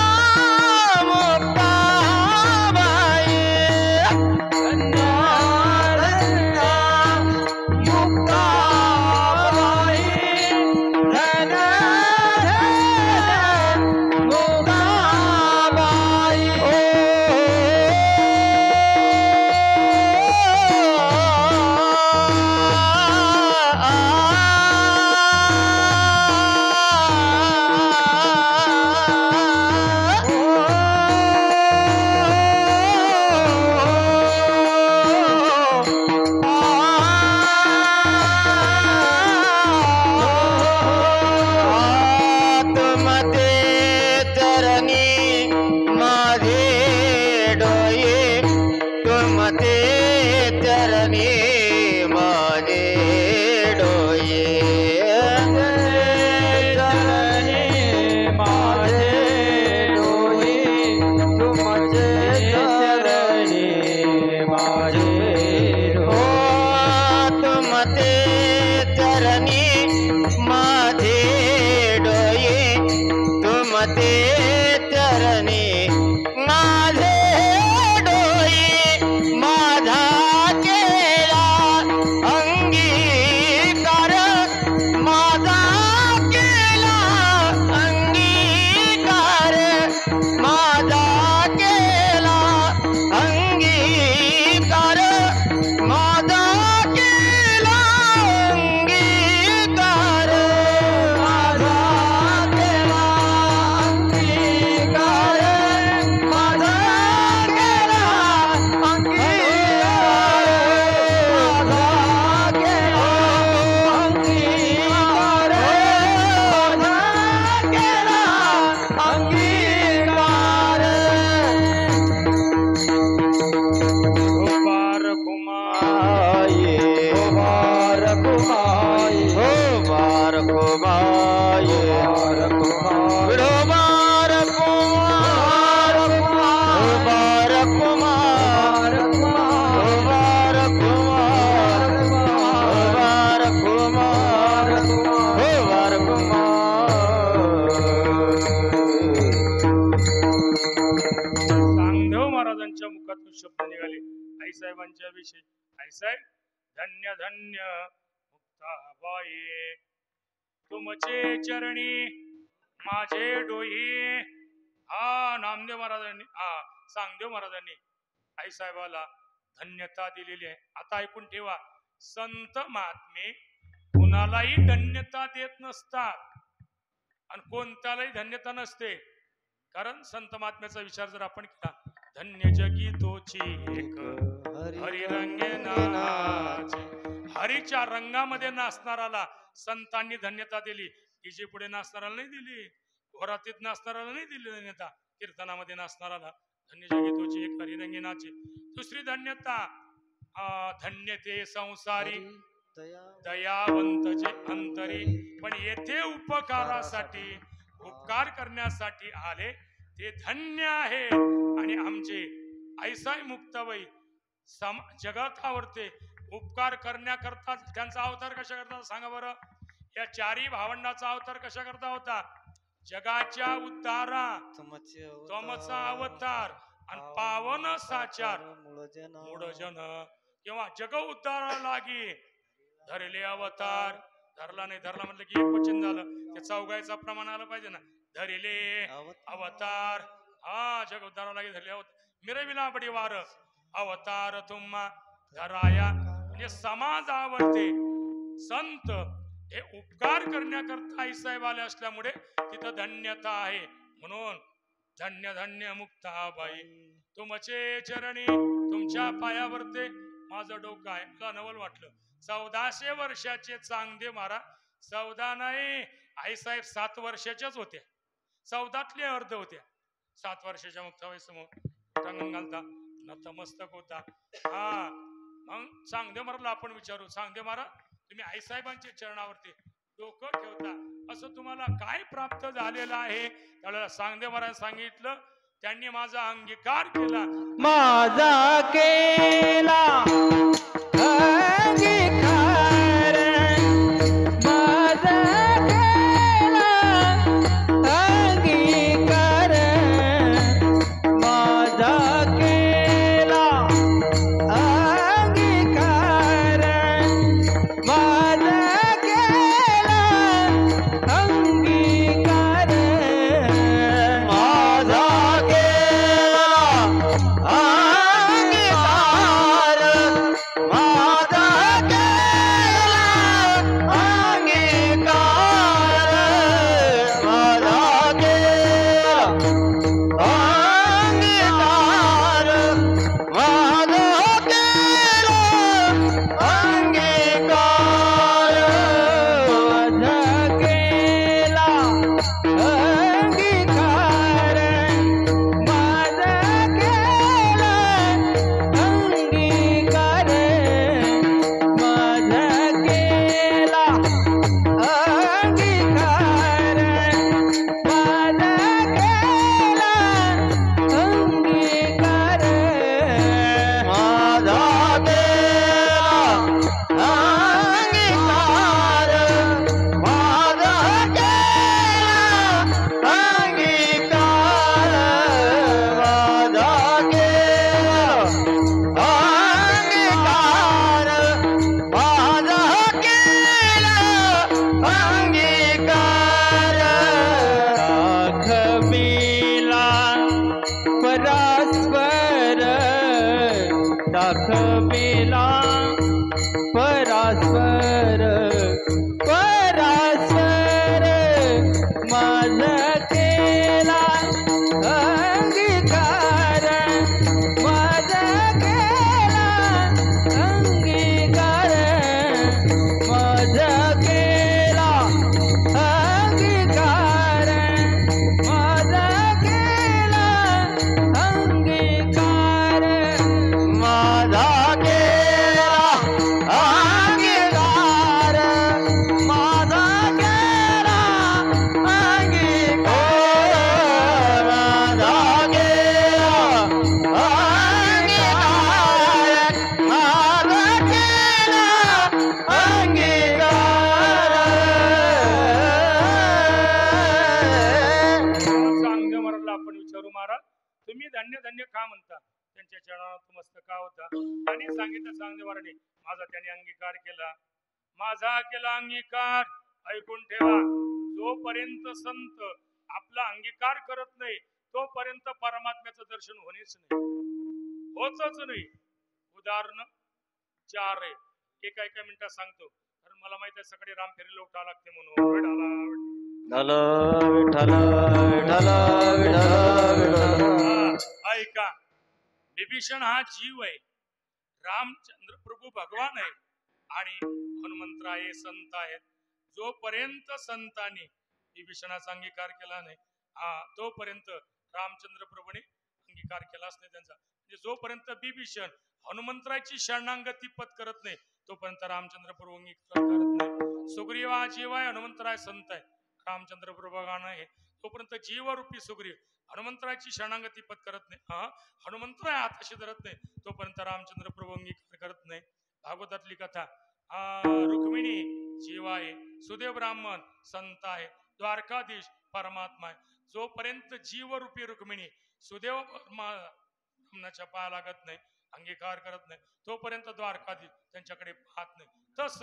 मुक्ताबाई. आईसाहेबांच्या विषयी. आईसाहेब धन्य धन्य मुक्ताबाई तुमचे चरणी माझे डोई. हा नामदेव महाराजांनी सांगदेव महाराजांनी आईसाहेबाला धन्यता दिलेली आहे. आता ऐकून ठेवा, संत महात्मे कुणालाही धन्यता देत नसतात आणि कोणत्यालाही धन्यता नसते. कारण संत महात्म्याचा विचार जर आपण केला, धन्य जगी तोची एक हरी रंगे नाचे. हरीच्या रंगामध्ये नाचणाराला संतांनी धन्यता दिली. तिचे पुढे नाचणाराला नाही दिली, घोरातीत नाचणाराला नाही दिली धन्यता. कीर्तनामध्ये नाचणाराला धन्य जगी तोची एक हरी रंगे नाचे. दुसरी धन्यता धन्य ते संसारी दयावंत जे अंतरी. पण येथे उपकारासाठी उपकार करण्यासाठी आले ते धन्य आहे. आणि आमचे आईसाई मुक्ताबाई जगात आवडते उपकार करण्याकरता. त्यांचा अवतार कशा करता सांगा बरं. या चारी भावंडाचा अवतार कशा करता होता? जगाच्या उद्धारा तमचा अवतार आणि पावन साचार मूढजन किंवा जग उद्धारा लागी धरले अवतार. धरला नाही, धरला म्हटलं की एक वचन झालं, त्याचा उगायचा प्रमाण आलं पाहिजे ना. धरले अवतार, हा जग उद्धारा लागी धरले अवतार. मिरविला बडी वार अवतार तुम्हा धराया. म्हणजे समाज आवडते. संत हे उपकार करण्याकरता आईसाहेब आले असल्यामुळे तिथं धन्यता आहे. म्हणून धन्य धन्य मुक्ताबाई तुमचे चरणी, तुमच्या पायावरते माझं डोकं आहे. मला नवल वाटलं 1400 वर्षाचे चांगदेव महाराज, 14 नाही आईसाहेब 7 वर्षाच्याच होत्या. 14तले अर्ध होत्या. 7 वर्षाच्या मुक्ताबाई समोर टांगण घालता नतमस्तक होता. हा मग चांगदेव महाराजला आपण विचारू, चांगदेव महाराज तुम्ही आईसाहेबांच्या चरणावरती डोकं ठेवता, असं तुम्हाला काय प्राप्त झालेलं आहे? त्याला चांगदेव महाराज सांगितलं, त्यांनी माझा अंगीकार केला. माझा केला अंगीकार, माझा केला अंगीकार, माझा केला अंगीकार, माझा केला अंगीकार, माझा दाखविला परास्पर परास्पर माझा केला अंगीकार माझा केला अंगीकार माझा केला अंगीकार माझा केला अंगीकार माझा केला अंगीकार माझा केला अंगीकार माझा केला अंगीकार माझा केला अंगीकार चांगदेव महाराजला आपण विचारू, महाराज तुम्ही धन्य धन्य का म्हणता? त्यांच्या चरणात मस्तका होता आणि सांगितलं चांगदेवाराने माझा त्याने अंगीकार केला. माझा केला अंगीकार. ऐकून ठेवा, जोपर्यंत संत आपला अंगीकार करत नाही तोपर्यंत परमात्म्याचं दर्शन होणेच नाही, होतच नाही. उदाहरण 4 आहे, एका मिनिटात सांगतो, कारण मला माहित आहे सकाळी राम फेरीला उठा लागते म्हणून. विठ्ठल विठ्ठल विठ्ठल विठ्ठल. ऐका, विभीषण हा जीव आहे, रामचंद्र प्रभू भगवान आहे आणि हनुमंतराय संत आहेत. जोपर्यंत संतांनी विभीषणाचा अंगीकार केला नाही तोपर्यंत रामचंद्र प्रभूने अंगीकार केलाच नाही त्यांचा. म्हणजे जोपर्यंत विभीषण हनुमंतरायची शरणांगती पत्करत नाही तोपर्यंत रामचंद्र प्रभू अंगीकार करत नाही. सुग्रीव हा जीव आहे, हनुमंतराय संत आहे, रामचंद्र प्रभू भगवान आहे. तोपर्यंत जीवरूपी सुग्रीव हनुमंतरायची शरणांगती पत्करत नाही, हनुमंतराय हाताशी धरत नाही तोपर्यंत रामचंद्र प्रभू अंगीकार करत नाही. भागवतातली कथा, रुक्मिणी जीव आहे, सुदेव ब्राह्मण संत आहे, द्वारकाधीश परमात्मा आहे. जोपर्यंत जीवरूपी रुक्मिणी सुदेव ब्राह्मणाच्या पाया लागत नाही, अंगीकार करत नाही तोपर्यंत द्वारकाधीश त्यांच्याकडे पाहत नाही. तस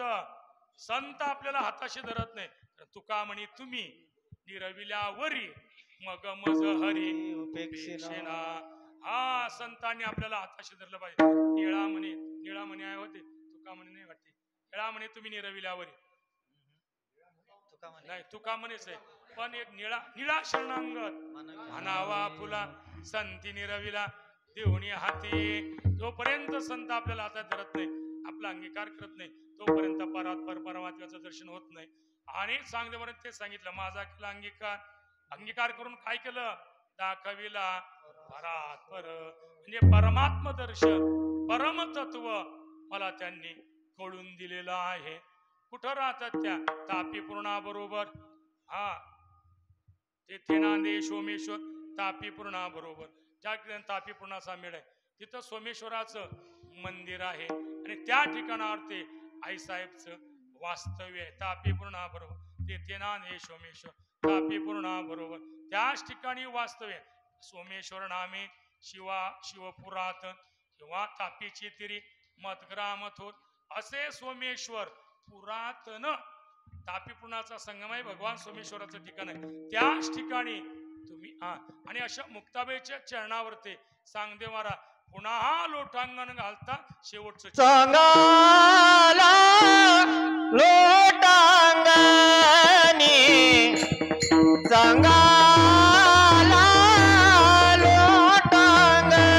संत आपल्याला हाताशी धरत नाही. तुका म्हणी तुम्ही निरविल्यावरी मग मज हरी उपेक्षिना. संतांनी आपल्याला हाताशी धरलं पाहिजे. निळा म्हणे आहे होते, तुका म्हणे नाही वाटते. निळा म्हणे तुम्ही निरविल्यावरी नाही, तुका म्हणेच आहे, पण एक निळा शरणांगत म्हणावा फुला संती निरविला देवणी हाती. जोपर्यंत संत आपल्याला हातात धरत नाही, आपला अंगीकार करत नाही तोपर्यंत परमात्म्याचं दर्शन होत नाही. आणि सांगतेपर्यंत ते सांगितलं, माझा केला अंगीकार करून काय केलं, दाखविला परात्पर. म्हणजे परमात्म दर्शन, परमतत्व मला त्यांनी कळून दिलेलं आहे. कुठं राहतात त्या तापी पूर्णा बरोबर, तेथे नांदे सोमेश्वर तापी पूर्णा बरोबर. ज्या तापी पूर्णाचा मेळ आहे तिथं सोमेश्वराचं मंदिर आहे आणि त्या ठिकाणावर ते आईसाहेबचं वास्तव्य आहे. तापी पूर्णा बरोबर, तेथे नांदे सोमेश्वर तापी पूर्णा बरोबर, त्याच ठिकाणी वास्तव्य. सोमेश्वर नामे शिवपुरात किंवा तापीची तिरी मतग्राम थोर, असे सोमेश्वर पुरातन तापी पूर्णाचा संगम आहे, भगवान सोमेश्वराचं ठिकाण आहे. त्याच ठिकाणी तुम्ही आणि अशा मुक्ताबाईच्या चरणावरती सांगदेवारा पुन्हा लोटांगण घालता. शेवटचं सांगाला लोटांगणी, सांगाला लोटांगणी,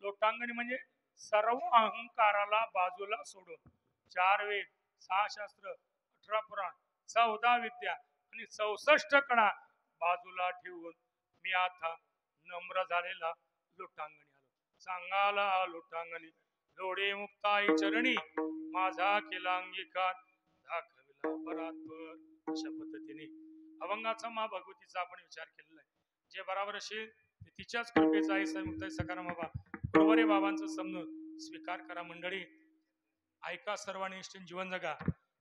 लोटांगणी म्हणजे सर्व अहंकाराला बाजूला सोडून 4 वेद 6 शास्त्र 18 पुराण 14 विद्या आणि 64 कणा बाजूला ठेवून मी आता नम्र झालेला लोटांगणी आलो. सांगाला लोटांगणी लोडे मुक्ताई चरणी माझा केला अंगीकार दाखविला परात्पर. अशा पद्धतीने अभंगाचा मा भगवतीचा आपण विचार केलेला आहे. जे बराबर असेल ते तिच्याच कृपेचा आहे. समुक्ताई सकाराम बाबा गुरुवारी बाबांचं समजून स्वीकार करा. मंडळी ऐका, सर्वांनी निष्ठेने जीवन जगा,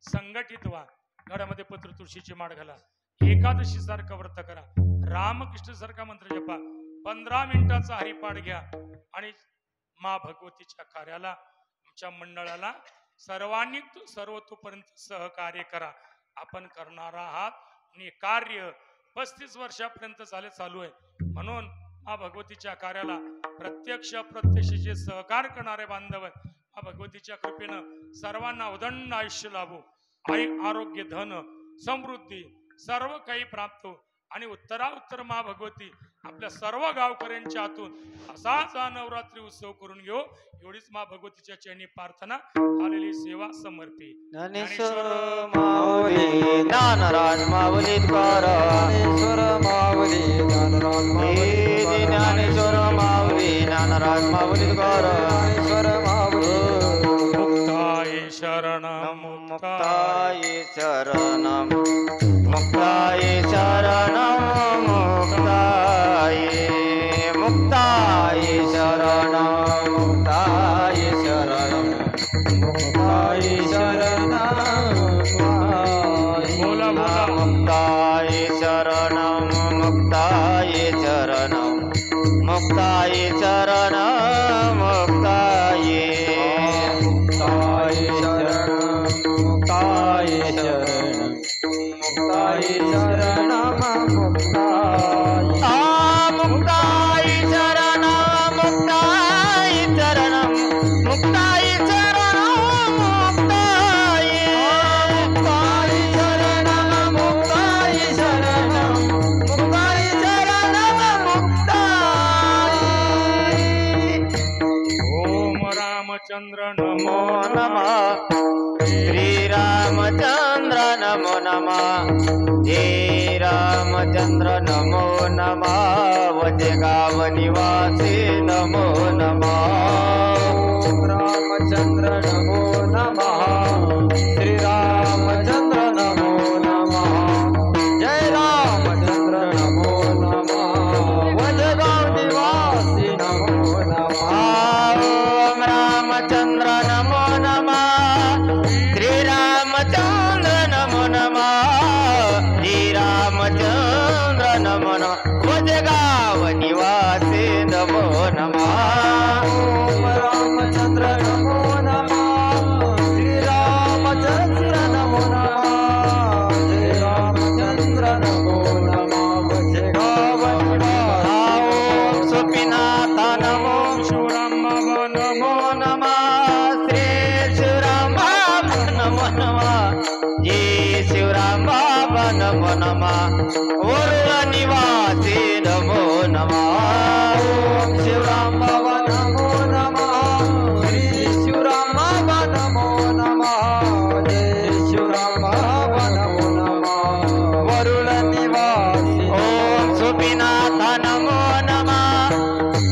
संघटित व्हा, घरामध्ये पत्र तुळशीची माळ घाला, एकादशी सारखं व्रत करा, रामकृष्ण सारखा मंत्र जपा, 15 मिनिटाचा हरिपाठ घ्या आणि मा भगवतीच्या कार्याला आमच्या मंडळाला सर्वांनी सर्वतोपर्यंत सहकार्य करा. आपण करणार आहात आणि कार्य 35 वर्षापर्यंत चालू आहे. म्हणून मा भगवतीच्या कार्याला प्रत्यक्ष अप्रत्यक्षचे सहकार करणारे बांधव मा भगवतीच्या कृपेनं सर्वांना उदंड आयुष्य लाभो, आरोग्य, धन, समृद्धी सर्व काही प्राप्त हो आणि उत्तराउत्तर मा भगवती आपल्या सर्व गावकऱ्यांच्या हातून असाच हा नवरात्री उत्सव करून घेऊ, एवढीच मा भगवतीच्या चरणी प्रार्थना. आलेली सेवा समर्पी. ज्ञानेश्वर माऊली ज्ञानराज माऊली ज्ञानेश्वर माऊली ज्ञानराज माऊली ज्ञानेश्वर माऊली ज्ञानराज माऊली ज्ञानेश्वर माऊली मुक्ताय शरणं मुक्ताय शरणं मुक्ताय शरणं मुक्ताय मुक्ताय शरणं मुक्ताय शरणं मुक्ताय शरणं मुक्ताय शरणं मुक्ताय शरणं मुक्ताय शरणं मुक्ताय मुक्ताय शरणं मुक्ताय शरणं मुक्ताय शरणं मुक्ताय शरणं मुक्ताय शरणं मुक्ताय शरणं मुक्ताय मुक्ताय शरणं मुक्ताय शरणं मुक्ताय शरणं मुक्ताय. ओम रामचंद्र नमो नमः श्रीरामचंद्र नमो नमः जय रामचंद्र नमो नमः वजे गाव निवासी नमो नमः रामचंद्र नमो नमः श्रीरामचंद्र नमो नमः जय रामचंद्र नमो नमः वजे गाव निवासी नमो सुपिनाथ नमो शिवराम बाबा नमो नमः श्री शिवराम बाबा नमो नमः जय शिवराम बाबा नमो नमः वरुण निवासी नमो नमः ओम शिवराम बाबा नमो नमः श्री शिवराम बाबा नमो नमः जय शिवराम बाबा नमो नमः वरुण निवासी ओम सुपिनाथ नमो नमः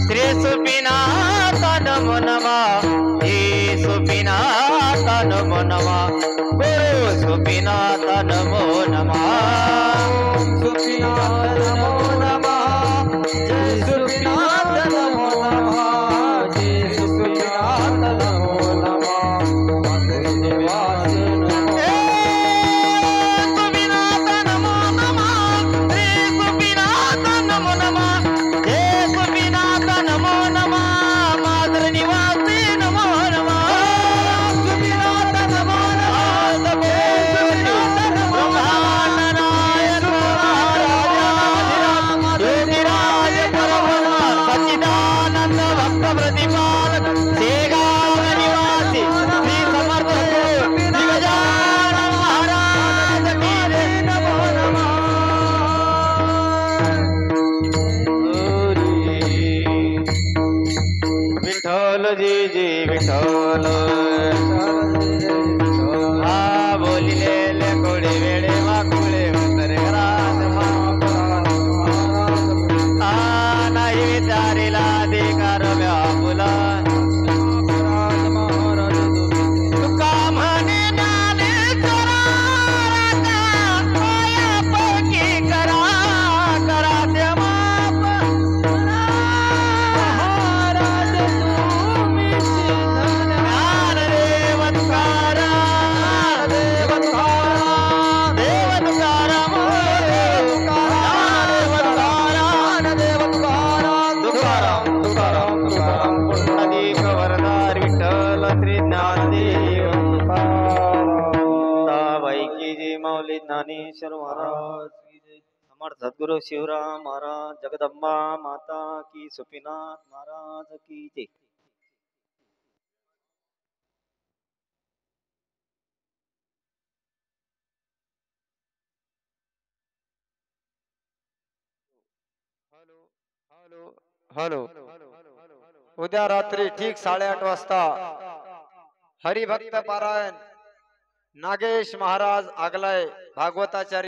श्री सुपिनाथ नमो नमः जय सुपिनाथ नमो नमः गुरु सुपिनाथ नमो नमः सुपिनाथ नमो नमः जय सुपिनाथ नमो नमः जय सुपिनाथ नमो नमः निवास सुपिनाथ नमो नमः श्री सुपिनाथ नमो नमः जय सुपिनाथ नमो नमः माधुर निवासी नमो नमः सुपिनाथ नमो नमः सच्चिदानंद भक्त प्रतिपालक शेगाव निवासी श्री समर्थ श्री गजानन महाराज की जय नमो नमः विठ्ठल जी विठ्ठल हा बोलिले कोडे वेळे वाकुळे उतर घरात नाही विचारिला अधिकार व्यापुला तुका म्हणे ज्ञानेश्वरा राजा पायापैकी करा करा ते माप महाराज तुम्ही ज्ञान देव तुकारा देव तुकारा देव तुकारा देव तुकारा तुकाराम तुकाराम तुकाराम पुंडलिक वरदार विठ्ठल श्री ज्ञानदेव तुकाराम की जय माऊली ज्ञानेश्वर महाराज की जय समर्थ सद्गुरु शिवराम महाराज जगदंबा माता की सुपिनाथ महाराज की जय हॅलो उद्या रात्री ठीक 8:30 वाजता हरिभक्त पारायण नागेश महाराज आगलाय भागवताचार्य